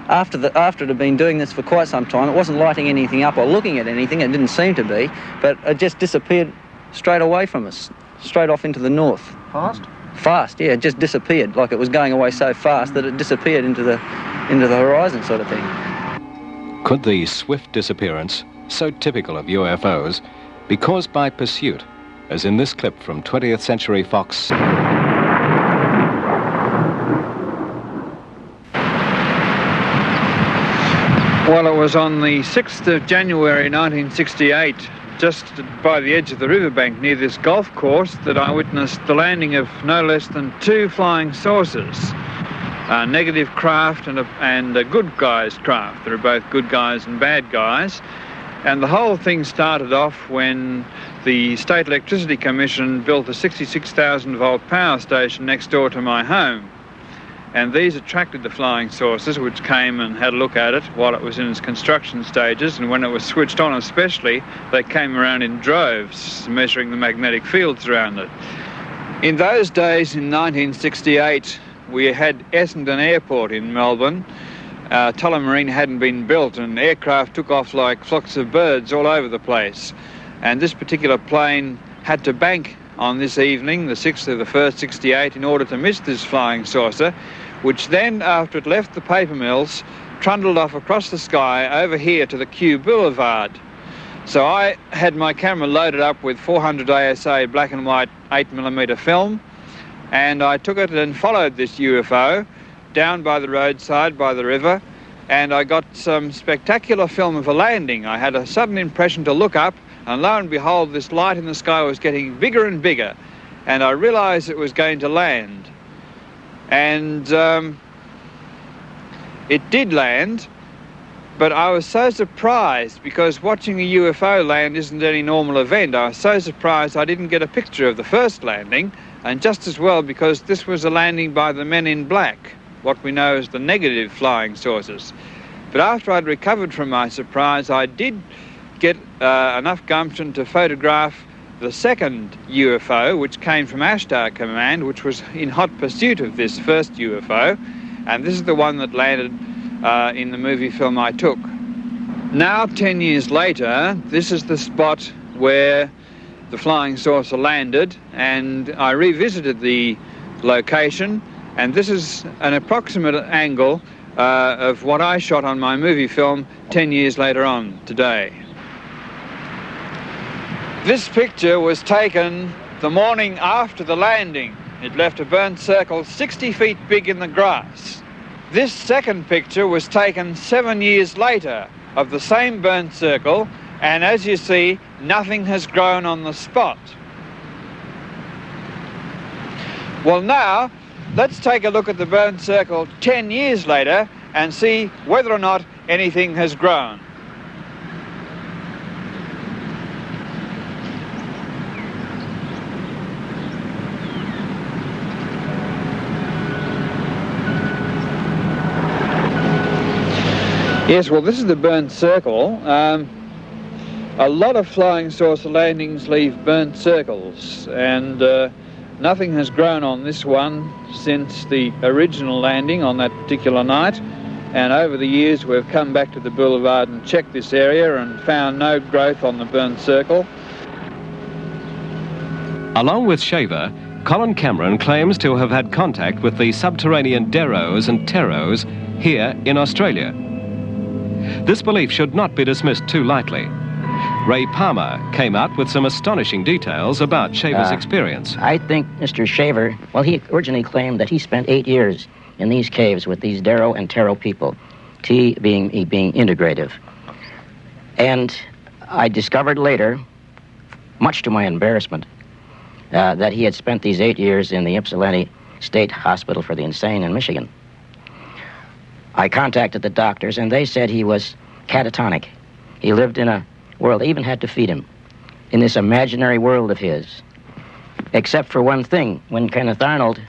after it had been doing this for quite some time, it wasn't lighting anything up or looking at anything, it didn't seem to be, but it just disappeared straight away from us, straight off into the north.
Fast?
Fast, yeah, it just disappeared, like it was going away so fast that it disappeared into the horizon sort of thing.
Could the swift disappearance, so typical of UFOs, be caused by pursuit, as in this clip from 20th Century Fox?
Well, it was on the 6th of January 1968, just by the edge of the riverbank near this golf course, that I witnessed the landing of no less than 2 flying saucers. A negative craft and a good guy's craft. There are both good guys and bad guys. And the whole thing started off when the State Electricity Commission built a 66,000 volt power station next door to my home. And these attracted the flying saucers, which came and had a look at it while it was in its construction stages, and when it was switched on especially, they came around in droves, measuring the magnetic fields around it. In those days, in 1968, we had Essendon Airport in Melbourne. Tullamarine hadn't been built, and aircraft took off like flocks of birds all over the place. And this particular plane had to bank on this evening, the 6th of the 1st, 68, in order to miss this flying saucer, which then, after it left the paper mills, trundled off across the sky over here to the Kew Boulevard. So I had my camera loaded up with 400 ASA black and white 8mm film, and I took it and followed this UFO down by the roadside, by the river, and I got some spectacular film of a landing. I had a sudden impression to look up, and lo and behold, this light in the sky was getting bigger and bigger, and I realised it was going to land. And it did land, but I was so surprised, because watching a UFO land isn't any normal event. I was so surprised I didn't get a picture of the first landing, and just as well because this was a landing by the men in black, what we know as the negative flying saucers. But after I'd recovered from my surprise, I did get enough gumption to photograph the second UFO, which came from Ashtar Command, which was in hot pursuit of this first UFO, and this is the one that landed in the movie film I took. Now, 10 years later, this is the spot where the flying saucer landed, and I revisited the location, and this is an approximate angle of what I shot on my movie film 10 years later on today. This picture was taken the morning after the landing. It left a burnt circle 60 feet big in the grass. This second picture was taken 7 years later of the same burnt circle, and as you see, nothing has grown on the spot. Well, now, let's take a look at the burnt circle 10 years later and see whether or not anything has grown. Yes, well, this is the burnt circle. A lot of flying saucer landings leave burnt circles, and nothing has grown on this one since the original landing on that particular night. And over the years, we've come back to the boulevard and checked this area and found no growth on the burnt circle.
Along with Shaver, Colin Cameron claims to have had contact with the subterranean Deros and Teros here in Australia. This belief should not be dismissed too lightly. Ray Palmer came out with some astonishing details about Shaver's experience.
I think Mr. Shaver, well, he originally claimed that he spent 8 years in these caves with these Dero and Tero people, T being integrative. And I discovered later, much to my embarrassment, that he had spent these 8 years in the Ypsilanti State Hospital for the Insane in Michigan. I contacted the doctors, and they said he was catatonic. He lived in a world, they even had to feed him, in this imaginary world of his. Except for one thing, when Kenneth Arnold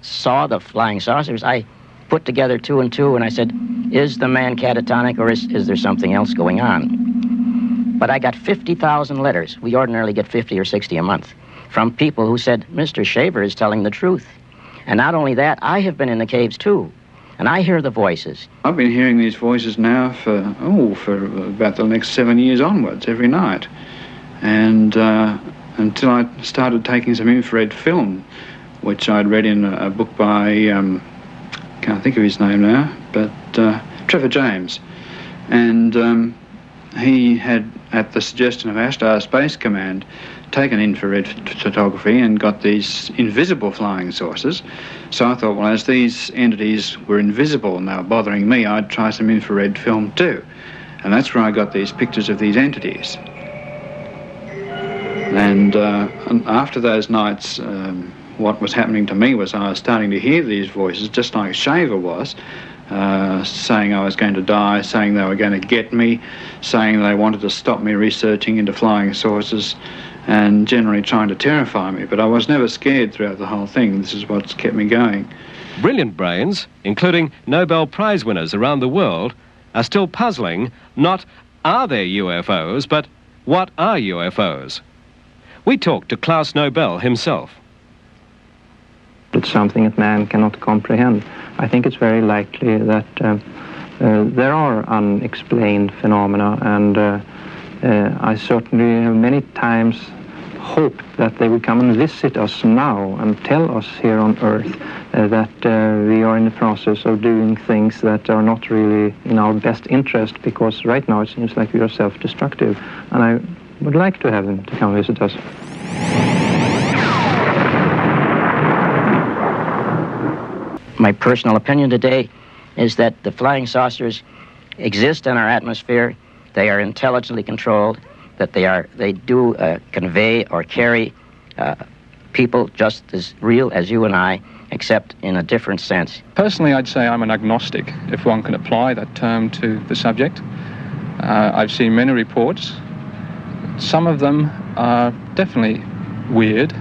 saw the flying saucers, I put together 2 and 2, and I said, is the man catatonic, or is there something else going on? But I got 50,000 letters. We ordinarily get 50 or 60 a month, from people who said, Mr. Shaver is telling the truth. And not only that, I have been in the caves too, and I hear the voices.
I've been hearing these voices now for about the next 7 years onwards, every night. And until I started taking some infrared film, which I'd read in a book by, can't think of his name now, but Trevor James. And he had, at the suggestion of Ashtar Space Command, taken infrared photography and got these invisible flying saucers. So I thought, well, as these entities were invisible and they were bothering me, I'd try some infrared film too. And that's where I got these pictures of these entities. And after those nights, what was happening to me was I was starting to hear these voices, just like Shaver was, saying I was going to die, saying they were going to get me, saying they wanted to stop me researching into flying saucers, and generally trying to terrify me. But I was never scared throughout the whole thing. This is what's kept me going.
Brilliant brains, including Nobel Prize winners around the world, are still puzzling not are there UFOs, but what are UFOs? We talked to Klaus Nobel himself.
It's something that man cannot comprehend. I think it's very likely that there are unexplained phenomena, and I certainly have many times hoped that they would come and visit us now and tell us here on Earth that we are in the process of doing things that are not really in our best interest, because right now it seems like we are self-destructive. And I would like to have them to come visit us.
My personal opinion today is that the flying saucers exist in our atmosphere. They are intelligently controlled, that they do convey or carry people just as real as you and I, except in a different sense.
Personally, I'd say I'm an agnostic, if one can apply that term to the subject. I've seen many reports. Some of them are definitely weird,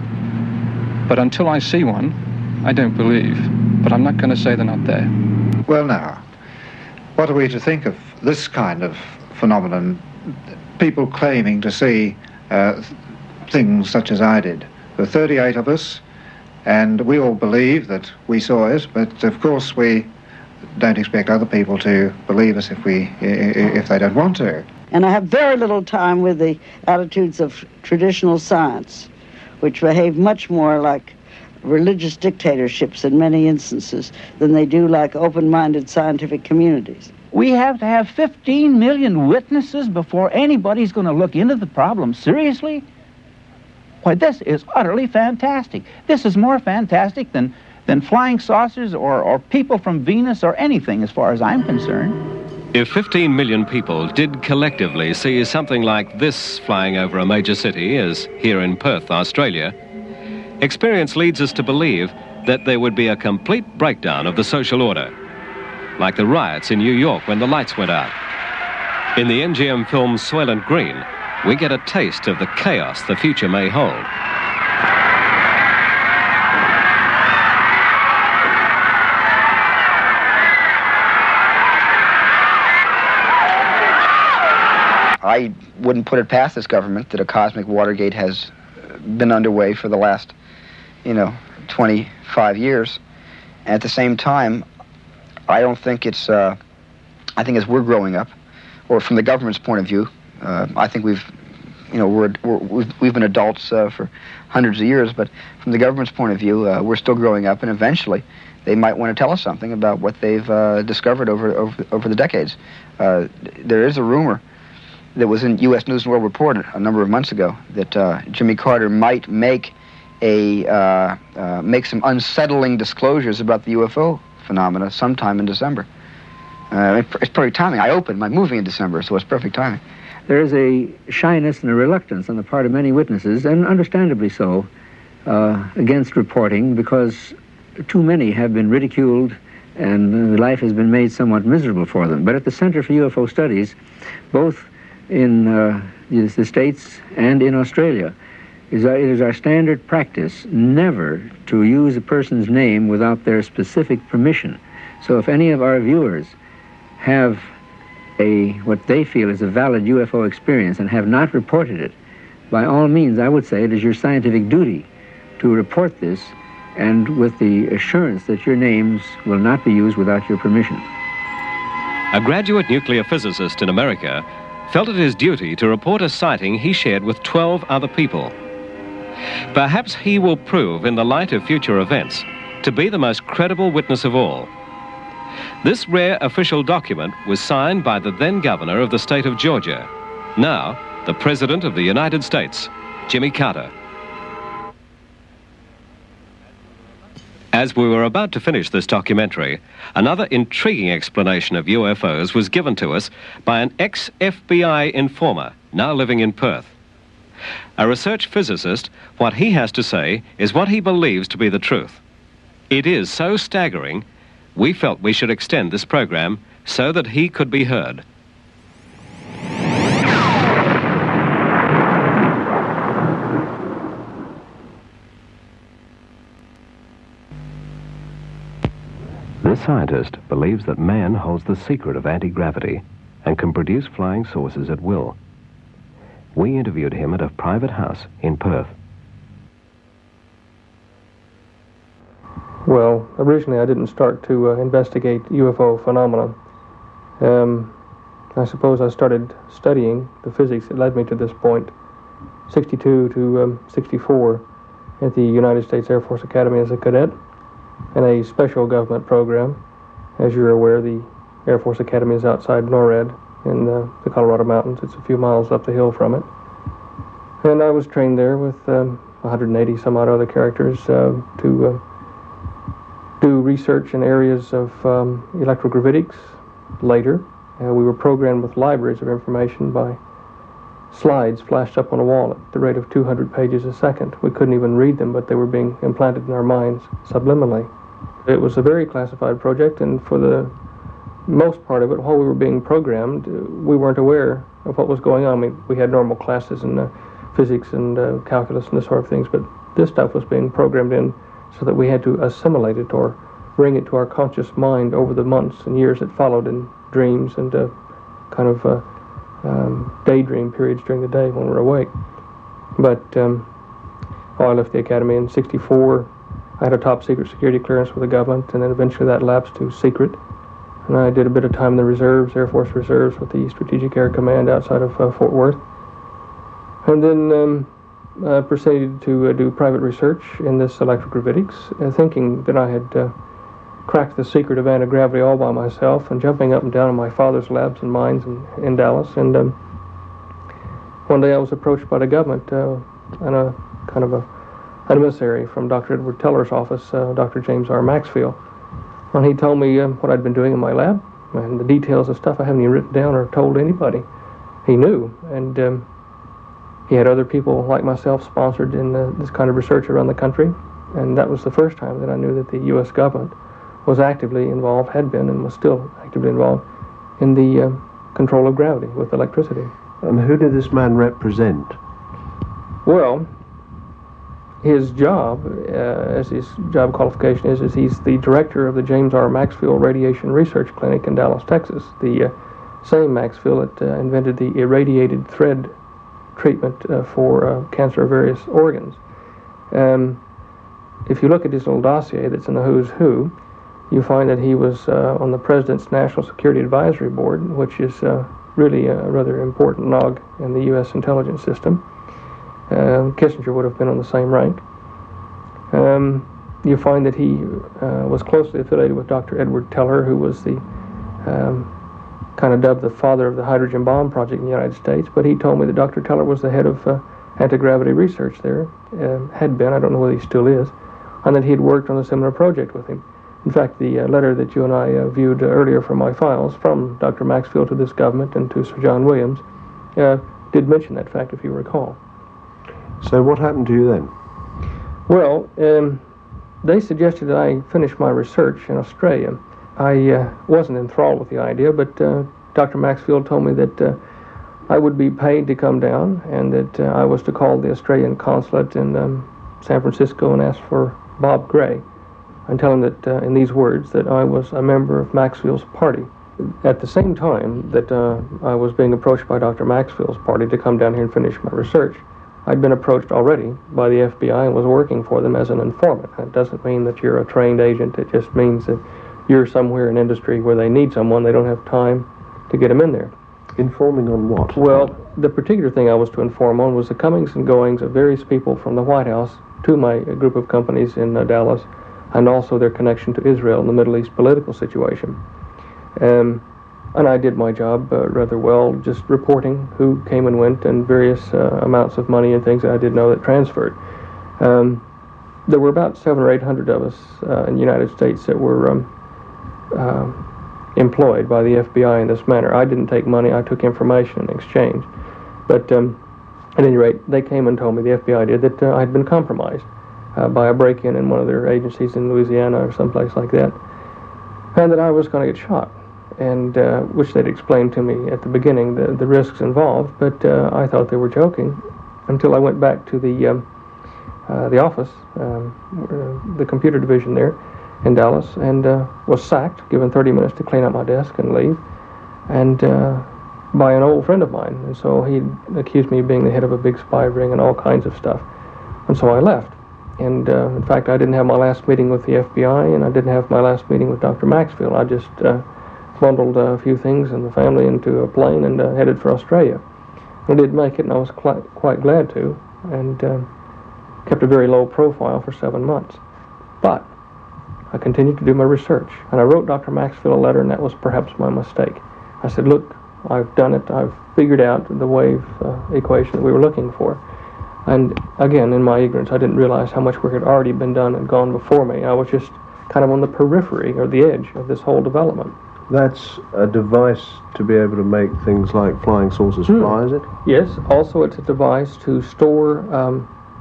but until I see one, I don't believe. But I'm not going to say they're not there.
Well, now, what are we to think of this kind of phenomenon? People claiming to see things such as I did. There were 38 of us, and we all believe that we saw it, but of course we don't expect other people to believe us if they don't want to.
And I have very little time with the attitudes of traditional science, which behave much more like religious dictatorships in many instances than they do like open-minded scientific communities.
We have to have 15 million witnesses before anybody's going to look into the problem seriously? Why, this is utterly fantastic. This is more fantastic than flying saucers or people from Venus or anything, as far as I'm concerned.
If 15 million people did collectively see something like this flying over a major city, as here in Perth, Australia, experience leads us to believe that there would be a complete breakdown of the social order, like the riots in New York when the lights went out. In the MGM film Soylent Green, we get a taste of the chaos the future may hold.
I wouldn't put it past this government that a cosmic Watergate has been underway for the last 25 years. And at the same time, I don't think it's, I think as we're growing up, or from the government's point of view, I think we've been adults for hundreds of years, but from the government's point of view, we're still growing up, and eventually they might want to tell us something about what they've discovered over the decades. There is a rumor that was in U.S. News and World Report a number of months ago that Jimmy Carter might make some unsettling disclosures about the UFO phenomena sometime in December. It's perfect timing. I opened my movie in December, so it's perfect timing.
There is a shyness and a reluctance on the part of many witnesses, and understandably so, against reporting, because too many have been ridiculed and life has been made somewhat miserable for them. But at the Center for UFO Studies, both in the States and in Australia, it is our standard practice never to use a person's name without their specific permission. So if any of our viewers have what they feel is a valid UFO experience and have not reported it, by all means, I would say it is your scientific duty to report this, and with the assurance that your names will not be used without your permission.
A graduate nuclear physicist in America felt it his duty to report a sighting he shared with 12 other people. Perhaps he will prove, in the light of future events, to be the most credible witness of all. This rare official document was signed by the then governor of the state of Georgia, now the President of the United States, Jimmy Carter. As we were about to finish this documentary, another intriguing explanation of UFOs was given to us by an ex-FBI informer now living in Perth. A research physicist, what he has to say is what he believes to be the truth. It is so staggering, we felt we should extend this program so that he could be heard.
This scientist believes that man holds the secret of anti-gravity and can produce flying saucers at will. We interviewed him at a private house in Perth.
Well, originally I didn't start to investigate UFO phenomena. I suppose I started studying the physics that led me to this point.
62 to 64 at the United States Air Force Academy as a cadet in a special government program. As you're aware, the Air Force Academy is outside NORAD in the Colorado Mountains. It's a few miles up the hill from it. And I was trained there with 180 some odd other characters to do research in areas of electrogravitics. Later, we were programmed with libraries of information by slides flashed up on a wall at the rate of 200 pages a second. We couldn't even read them, but they were being implanted in our minds subliminally. It was a very classified project, and for the most part of it, while we were being programmed, we weren't aware of what was going on. I mean, we had normal classes in physics and calculus and this sort of things, but this stuff was being programmed in so that we had to assimilate it or bring it to our conscious mind over the months and years that followed in dreams and kind of daydream periods during the day when we're awake. But I left the academy in '64. I had a top secret security clearance with the government, and then eventually that lapsed to secret. And I did a bit of time in the reserves, Air Force Reserves, with the Strategic Air Command outside of Fort Worth. And then proceeded to do private research in this electrogravitics, thinking that I had cracked the secret of anti-gravity all by myself, and jumping up and down in my father's labs and mines in Dallas. And one day I was approached by the government and a kind of an emissary from Dr. Edward Teller's office, Dr. James R. Maxfield. And he told me what I'd been doing in my lab and the details of stuff I haven't even written down or told anybody. He knew, and he had other people like myself sponsored in this kind of research around the country. And that was the first time that I knew that the U.S. government was actively involved, had been, and was still actively involved in the control of gravity with electricity.
And who did this man represent?
Well, his job, as his job qualification is he's the director of the James R. Maxfield Radiation Research Clinic in Dallas, Texas. The same Maxfield that invented the irradiated thread treatment for cancer of various organs. If you look at his little dossier that's in the Who's Who, you find that he was on the President's National Security Advisory Board, which is really a rather important log in the U.S. intelligence system. Kissinger would have been on the same rank. You find that he was closely affiliated with Dr. Edward Teller, who was the kind of dubbed the father of the hydrogen bomb project in the United States, but he told me that Dr. Teller was the head of anti-gravity research there, had been, I don't know whether he still is, and that he had worked on a similar project with him. In fact, the letter that you and I viewed earlier from my files from Dr. Maxfield to this government and to Sir John Williams did mention that fact, if you recall.
So what happened to you then?
Well, they suggested that I finish my research in Australia. I wasn't enthralled with the idea, but Dr. Maxfield told me that I would be paid to come down and that I was to call the Australian consulate in San Francisco and ask for Bob Gray and tell him that in these words that I was a member of Maxfield's party. At the same time that I was being approached by Dr. Maxfield's party to come down here and finish my research, I'd been approached already by the FBI and was working for them as an informant. That doesn't mean that you're a trained agent. It just means that you're somewhere in industry where they need someone. They don't have time to get them in there.
Informing on what?
Well, the particular thing I was to inform on was the comings and goings of various people from the White House to my group of companies in Dallas, and also their connection to Israel and the Middle East political situation. And I did my job rather well, just reporting who came and went and various amounts of money and things that I did know that transferred. There were about 700 or 800 of us in the United States that were employed by the FBI in this manner. I didn't take money, I took information in exchange. But at any rate, they came and told me, the FBI did, that I had been compromised by a break-in in one of their agencies in Louisiana or someplace like that, and that I was going to get shot, and which they'd explained to me at the beginning, the risks involved, but I thought they were joking until I went back to the office, the computer division there in Dallas, and was sacked, given 30 minutes to clean up my desk and leave, and by an old friend of mine. And so he accused me of being the head of a big spy ring and all kinds of stuff. And so I left. And in fact, I didn't have my last meeting with the FBI, and I didn't have my last meeting with Dr. Maxfield. I just bundled a few things and the family into a plane and headed for Australia. I did make it, and I was quite glad to, and kept a very low profile for 7 months. But I continued to do my research, and I wrote Dr. Maxfield a letter, and that was perhaps my mistake. I said, look, I've done it. I've figured out the wave equation that we were looking for. And again, in my ignorance, I didn't realize how much work had already been done and gone before me. I was just kind of on the periphery or the edge of this whole development.
That's a device to be able to make things like flying saucers fly, is it?
Yes. Also, it's a device to store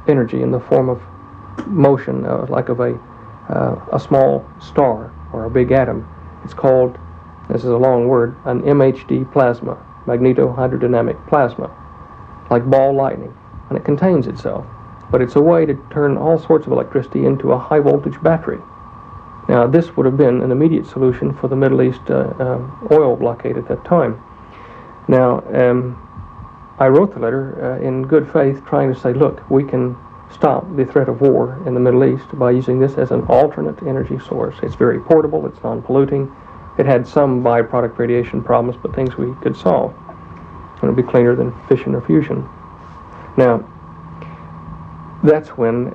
energy in the form of motion, like of a small star or a big atom. It's called, this is a long word, an MHD plasma, magnetohydrodynamic plasma, like ball lightning, and it contains itself. But it's a way to turn all sorts of electricity into a high voltage battery. Now, this would have been an immediate solution for the Middle East oil blockade at that time. Now, I wrote the letter in good faith, trying to say, look, we can stop the threat of war in the Middle East by using this as an alternate energy source. It's very portable, it's non-polluting. It had some byproduct radiation problems, but things we could solve. It would be cleaner than fission or fusion. Now, that's when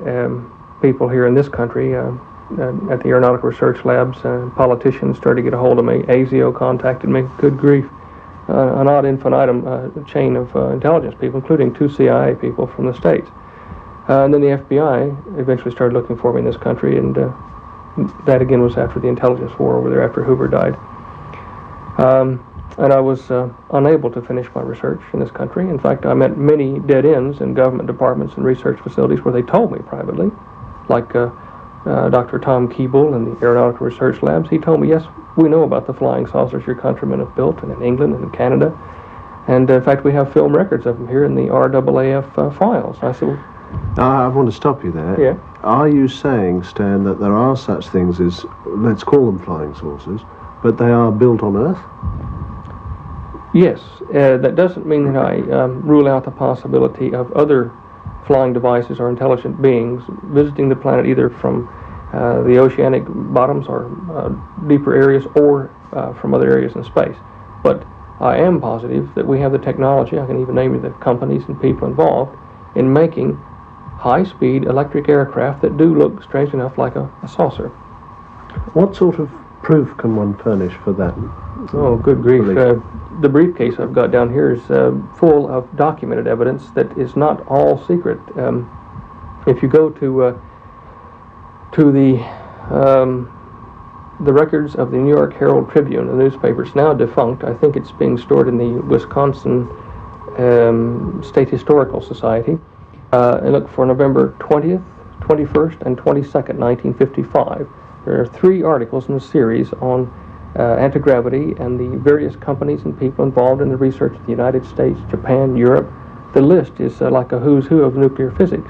people here in this country, at the Aeronautical Research Labs, politicians started to get a hold of me. ASIO contacted me. Good grief. An ad infinitum chain of intelligence people, including 2 CIA people from the States. And then the FBI eventually started looking for me in this country, and that again was after the intelligence war over there, after Hoover died. And I was unable to finish my research in this country. In fact, I met many dead ends in government departments and research facilities where they told me privately, like Dr. Tom Keeble in the Aeronautical Research Labs. He told me, yes, we know about the flying saucers your countrymen have built, and in England and in Canada. And in fact, we have film records of them here in the RAAF files. I said, well,
I want to stop you there.
Yeah.
Are you saying, Stan, that there are such things as, let's call them flying saucers, but they are built on Earth?
Yes. That doesn't mean that I rule out the possibility of other flying devices or intelligent beings visiting the planet either from the oceanic bottoms or deeper areas or from other areas in space. But I am positive that we have the technology, I can even name you the companies and people involved, in making high-speed electric aircraft that do look, strange enough, like a saucer.
What sort of proof can one furnish for that?
Oh, good grief. The briefcase I've got down here is full of documented evidence that is not all secret. If you go to the records of the New York Herald Tribune, the newspaper, it's now defunct. I think it's being stored in the Wisconsin State Historical Society. And look for November 20th, 21st, and 22nd, 1955. There are 3 articles in the series on anti-gravity and the various companies and people involved in the research in the United States, Japan, Europe. The list is like a who's who of nuclear physics.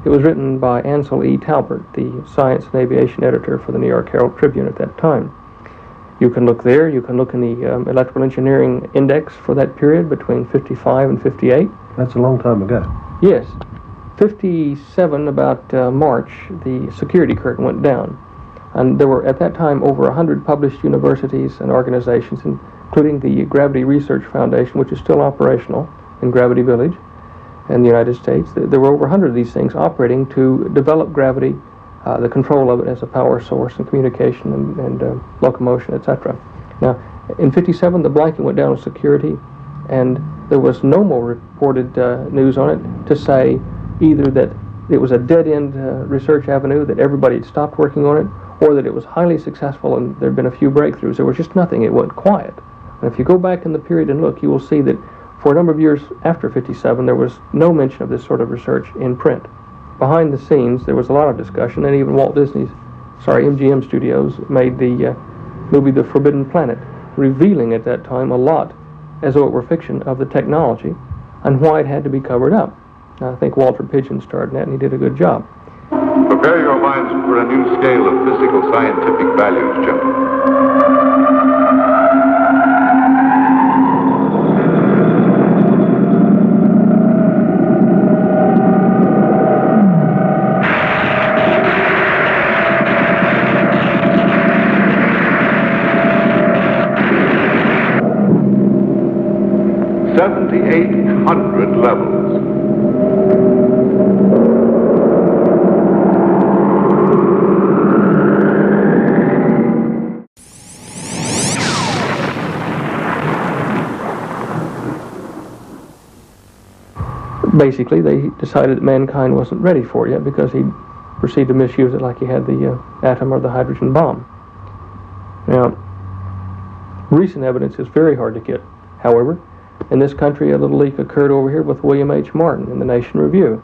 It was written by Ansel E. Talbert, the science and aviation editor for the New York Herald Tribune at that time. You can look there. You can look in the electrical engineering index for that period between 55 and 58.
That's a long time ago.
Yes. 57, about March, the security curtain went down. And there were, at that time, over 100 published universities and organizations, including the Gravity Research Foundation, which is still operational in Gravity Village in the United States. There were over 100 of these things operating to develop gravity, the control of it as a power source and communication and locomotion, etc. Now, in 57, the blanket went down with security, and there was no more reported news on it to say either that it was a dead-end research avenue, that everybody had stopped working on it, or that it was highly successful and there had been a few breakthroughs. There was just nothing. It went quiet. And if you go back in the period and look, you will see that for a number of years after 57, there was no mention of this sort of research in print. Behind the scenes, there was a lot of discussion, and even MGM Studios made the movie The Forbidden Planet, revealing at that time a lot, as though it were fiction, of the technology and why it had to be covered up. I think Walter Pidgeon starred in that, and he did a good job.
Prepare your minds for a new scale of physical scientific values, gentlemen. 7,800 levels.
Basically, they decided that mankind wasn't ready for it yet because he proceeded to misuse it like he had the atom or the hydrogen bomb. Now, recent evidence is very hard to get. However, in this country, a little leak occurred over here with William H. Martin in the Nation Review.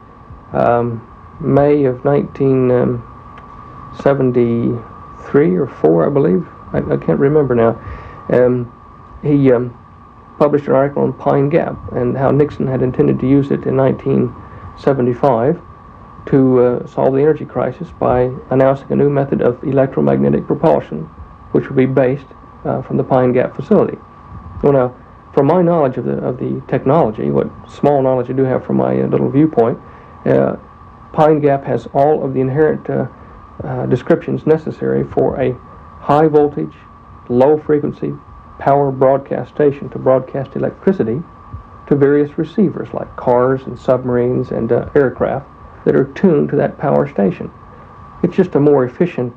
May of 1973 or 4, I believe. I can't remember now. He published an article on Pine Gap and how Nixon had intended to use it in 1975 to solve the energy crisis by announcing a new method of electromagnetic propulsion, which would be based from the Pine Gap facility. Well, now, from my knowledge of the technology, what small knowledge I do have from my little viewpoint, Pine Gap has all of the inherent descriptions necessary for a high voltage, low frequency power broadcast station to broadcast electricity to various receivers like cars and submarines and aircraft that are tuned to that power station. It's just a more efficient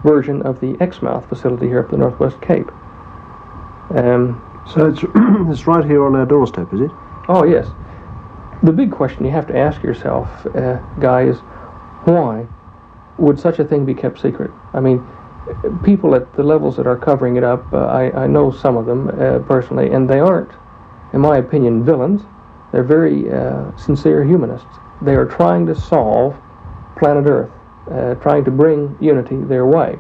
version of the Exmouth facility here up the Northwest Cape.
So it's right here on our doorstep, is it?
Oh, yes. The big question you have to ask yourself, Guy, is why would such a thing be kept secret? I mean, people at the levels that are covering it up, I know some of them personally, and they aren't, in my opinion, villains. They're very sincere humanists. They are trying to solve planet Earth, trying to bring unity their way.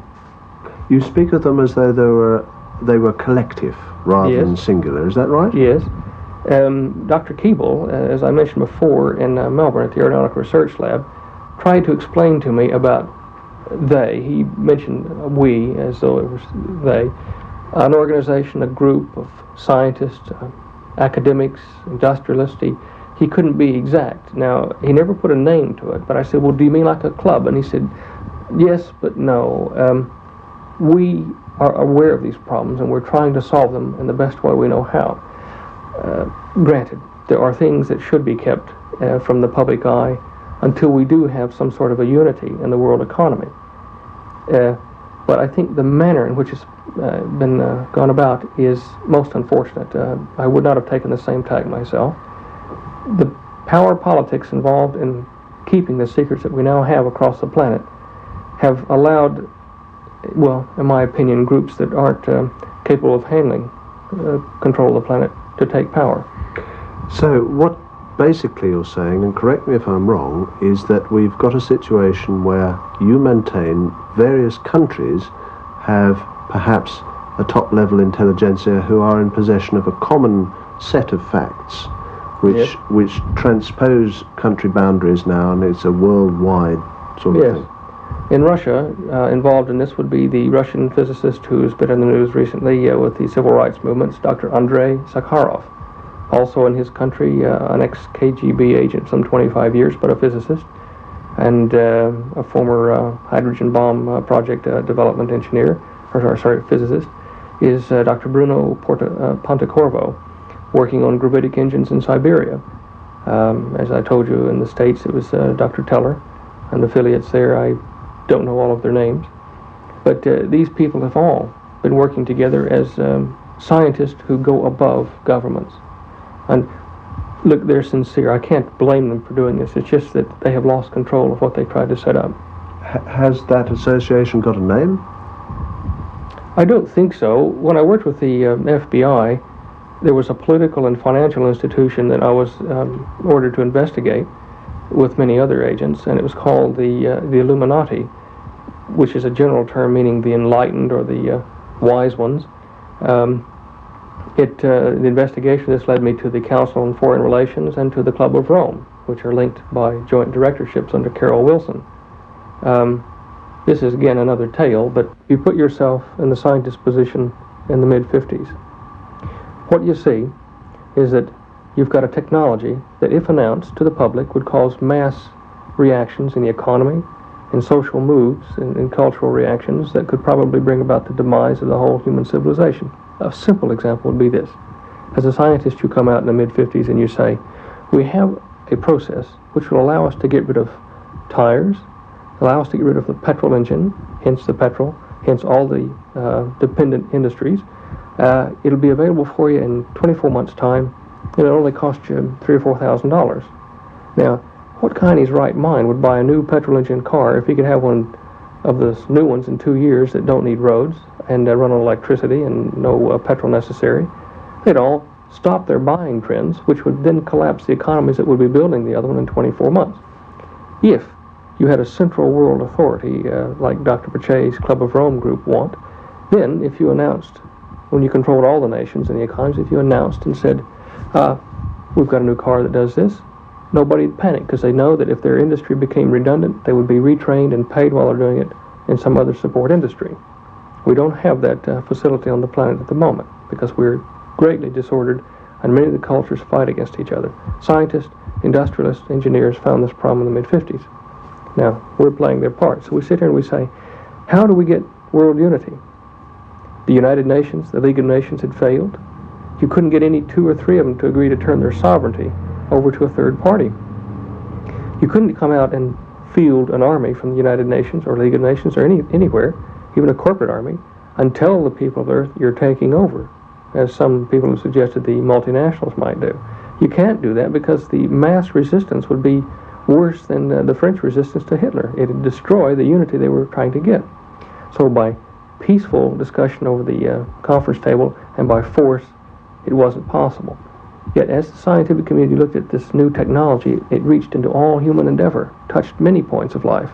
You speak of them as though they were collective rather than singular, is that right?
Yes. Dr. Keeble, as I mentioned before, in Melbourne at the Aeronautical Research Lab, tried to explain to me about they. He mentioned we as though it was they. An organization, a group of scientists, academics, industrialists. He couldn't be exact. Now, he never put a name to it, but I said, well, do you mean like a club? And he said, yes, but no. We are aware of these problems, and we're trying to solve them in the best way we know how. Granted, there are things that should be kept from the public eye until we do have some sort of a unity in the world economy. But I think the manner in which it's been gone about is most unfortunate. I would not have taken the same tack myself. The power politics involved in keeping the secrets that we now have across the planet have allowed, well, in my opinion, groups that aren't capable of handling control of the planet to take power.
So what basically you're saying, and correct me if I'm wrong, is that we've got a situation where you maintain various countries have perhaps a top-level intelligentsia who are in possession of a common set of facts which transpose country boundaries now, and it's a worldwide sort of thing.
In Russia, involved in this would be the Russian physicist who's been in the news recently with the civil rights movements, Dr. Andrei Sakharov. Also in his country, an ex-KGB agent, some 25 years, but a physicist, and a former hydrogen bomb project development engineer, physicist, is Dr. Bruno Pontecorvo, working on gravitic engines in Siberia. As I told you, in the States, it was Dr. Teller and affiliates there. I don't know all of their names. But these people have all been working together as scientists who go above governments. And look, they're sincere. I can't blame them for doing this. It's just that they have lost control of what they tried to set up.
Has that association got a name?
I don't think so. When I worked with the FBI, there was a political and financial institution that I was ordered to investigate with many other agents, and it was called the Illuminati, which is a general term meaning the enlightened or the wise ones. The investigation of this led me to the Council on Foreign Relations and to the Club of Rome, which are linked by joint directorships under Carol Wilson. This is, again, another tale, but you put yourself in the scientist's position in the mid-50s. What you see is that you've got a technology that, if announced to the public, would cause mass reactions in the economy, in social moves, in cultural reactions that could probably bring about the demise of the whole human civilization. A simple example would be this. As a scientist, you come out in the mid-50s and you say, we have a process which will allow us to get rid of tires, allow us to get rid of the petrol engine, hence the petrol, hence all the dependent industries. It'll be available for you in 24 months' time, and it'll only cost you $3,000 or $4,000. Now, what kind of his right mind would buy a new petrol engine car if he could have one of the new ones in 2 years that don't need roads and run on electricity and no petrol necessary? They'd all stop their buying trends, which would then collapse the economies that would be building the other one in 24 months. If you had a central world authority, like Dr. Pache's Club of Rome group want, then if you announced, when you controlled all the nations and the economies, if you announced and said, we've got a new car that does this, nobody would panic, because they know that if their industry became redundant, they would be retrained and paid while they're doing it in some other support industry. We don't have that facility on the planet at the moment, because we're greatly disordered, and many of the cultures fight against each other. Scientists, industrialists, engineers found this problem in the mid-50s. Now, we're playing their part. So we sit here and we say, how do we get world unity? The United Nations, the League of Nations had failed. You couldn't get any 2 or 3 of them to agree to turn their sovereignty over to a third party. You couldn't come out and field an army from the United Nations or League of Nations or anywhere, even a corporate army, and tell the people of Earth you're taking over, as some people have suggested the multinationals might do. You can't do that because the mass resistance would be worse than the French resistance to Hitler. It would destroy the unity they were trying to get. So by peaceful discussion over the conference table and by force, it wasn't possible. Yet as the scientific community looked at this new technology, it reached into all human endeavor, touched many points of life.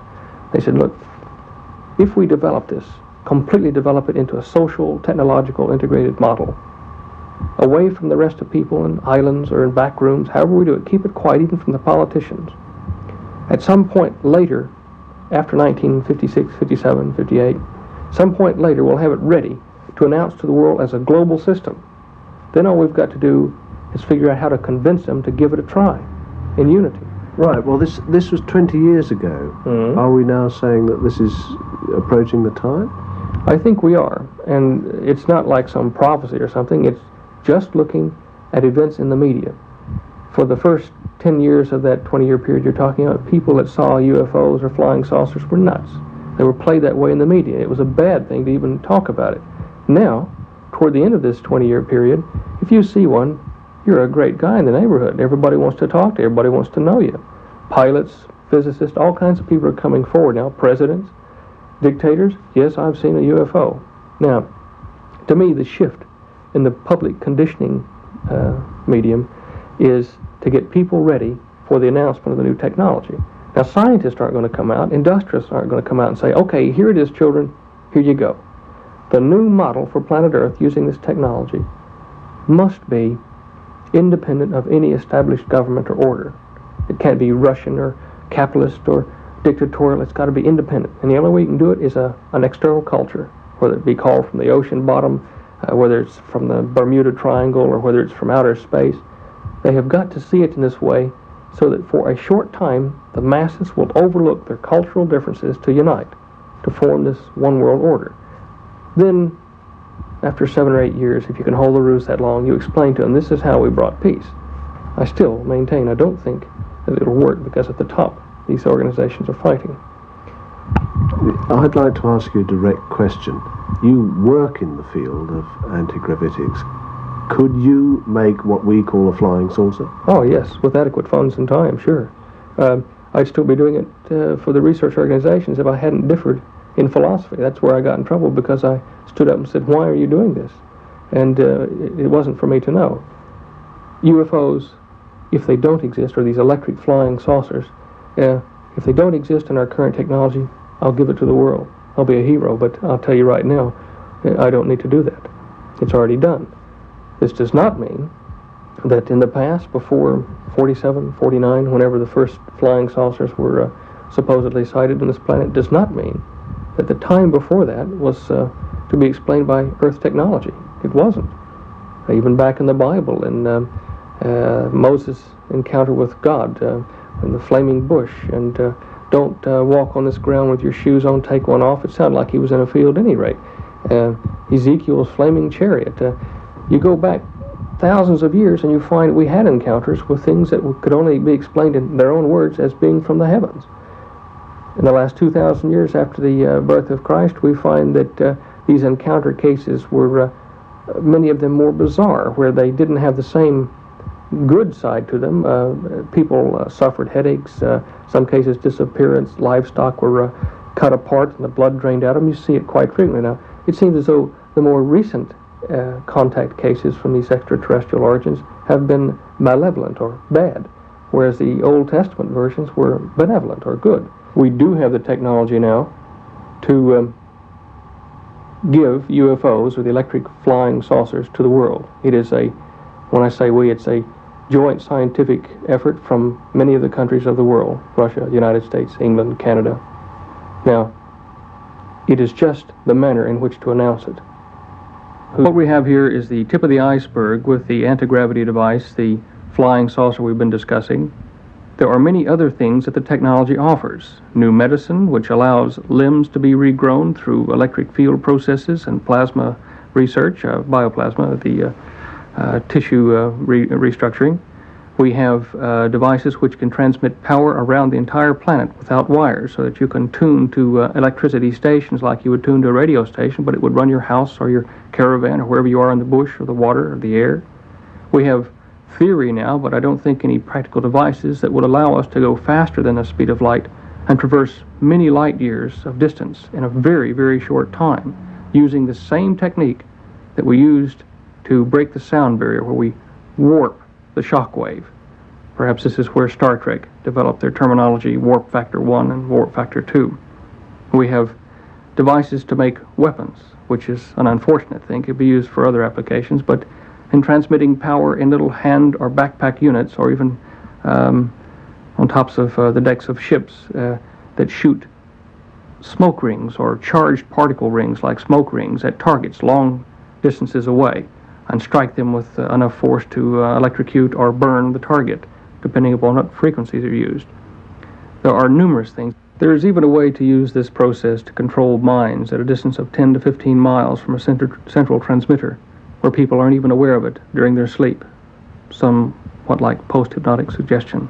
They said, look, if we develop this, completely develop it into a social, technological, integrated model, away from the rest of people in islands or in back rooms, however we do it, keep it quiet even from the politicians. At some point later, after 1956, 57, 58, some point later we'll have it ready to announce to the world as a global system. Then all we've got to do is figure out how to convince them to give it a try in unity.
Right, well this was 20 years ago. Mm-hmm. Are we now saying that this is approaching the time?
I think we are, and it's not like some prophecy or something. It's just looking at events in the media. For the first 10 years of that 20-year period you're talking about, people that saw UFOs or flying saucers were nuts. They were played that way in the media. It was a bad thing to even talk about it. Now, toward the end of this 20-year period, if you see one, you're a great guy in the neighborhood. Everybody wants to talk to you. Everybody wants to know you. Pilots, physicists, all kinds of people are coming forward now. Presidents, dictators. Yes, I've seen a UFO. Now, to me, the shift in the public conditioning medium is to get people ready for the announcement of the new technology. Now, scientists aren't going to come out. Industrialists aren't going to come out and say, okay, here it is, children. Here you go. The new model for planet Earth using this technology must be independent of any established government or order. It can't be Russian or capitalist or dictatorial. It's got to be independent. And the only way you can do it is an external culture, whether it be called from the ocean bottom, whether it's from the Bermuda Triangle, or whether it's from outer space. They have got to see it in this way so that for a short time the masses will overlook their cultural differences to unite, to form this one world order. Then, after 7 or 8 years, if you can hold the ruse that long, you explain to them, this is how we brought peace. I still maintain I don't think that it'll work, because at the top these organizations are fighting.
I'd like to ask you a direct question. You work in the field of anti-gravitics. Could you make what we call a flying saucer?
Oh, yes, with adequate funds and time, sure. I'd still be doing it for the research organizations if I hadn't differed in philosophy. That's where I got in trouble, because I stood up and said, why are you doing this? And it wasn't for me to know. UFOs, if they don't exist, or these electric flying saucers, if they don't exist in our current technology, I'll give it to the world. I'll be a hero, but I'll tell you right now, I don't need to do that. It's already done. This does not mean that in the past, before 47, 49, whenever the first flying saucers were supposedly sighted on this planet, does not mean that the time before that was to be explained by Earth technology. It wasn't. Even back in the Bible, in Moses' encounter with God in the flaming bush, and don't walk on this ground with your shoes on, take one off. It sounded like he was in a field at any rate. Ezekiel's flaming chariot. You go back thousands of years, and you find we had encounters with things that could only be explained in their own words as being from the heavens. In the last 2,000 years after the birth of Christ, we find that these encounter cases were, many of them, more bizarre, where they didn't have the same good side to them. People suffered headaches, some cases disappearance, livestock were cut apart and the blood drained out of them. You see it quite frequently now. It seems as though the more recent contact cases from these extraterrestrial origins have been malevolent or bad, whereas the Old Testament versions were benevolent or good. We do have the technology now to give UFOs, or the electric flying saucers, to the world. It is when I say we, it's a joint scientific effort from many of the countries of the world: Russia, the United States, England, Canada. Now, it is just the manner in which to announce it. What we have here is the tip of the iceberg with the anti-gravity device, the flying saucer we've been discussing. There are many other things that the technology offers. New medicine, which allows limbs to be regrown through electric field processes and plasma research, bioplasma, the tissue restructuring. We have devices which can transmit power around the entire planet without wires, so that you can tune to electricity stations like you would tune to a radio station, but it would run your house or your caravan or wherever you are in the bush or the water or the air. We have theory now, but I don't think any practical devices that would allow us to go faster than the speed of light and traverse many light years of distance in a very, very short time, using the same technique that we used to break the sound barrier, where we warp the shock wave. Perhaps this is where Star Trek developed their terminology, warp factor 1 and warp factor 2. We have devices to make weapons, which is an unfortunate thing. It could be used for other applications, but in transmitting power in little hand or backpack units, or even on tops of the decks of ships that shoot smoke rings or charged particle rings like smoke rings at targets long distances away, and strike them with enough force to electrocute or burn the target, depending upon what frequencies are used. There are numerous things. There is even a way to use this process to control mines at a distance of 10 to 15 miles from a central transmitter, where people aren't even aware of it during their sleep, somewhat like post-hypnotic suggestion.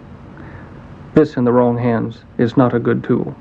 This, in the wrong hands, is not a good tool.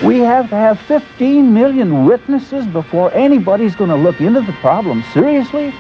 We have to have 15 million witnesses before anybody's going to look into the problem seriously?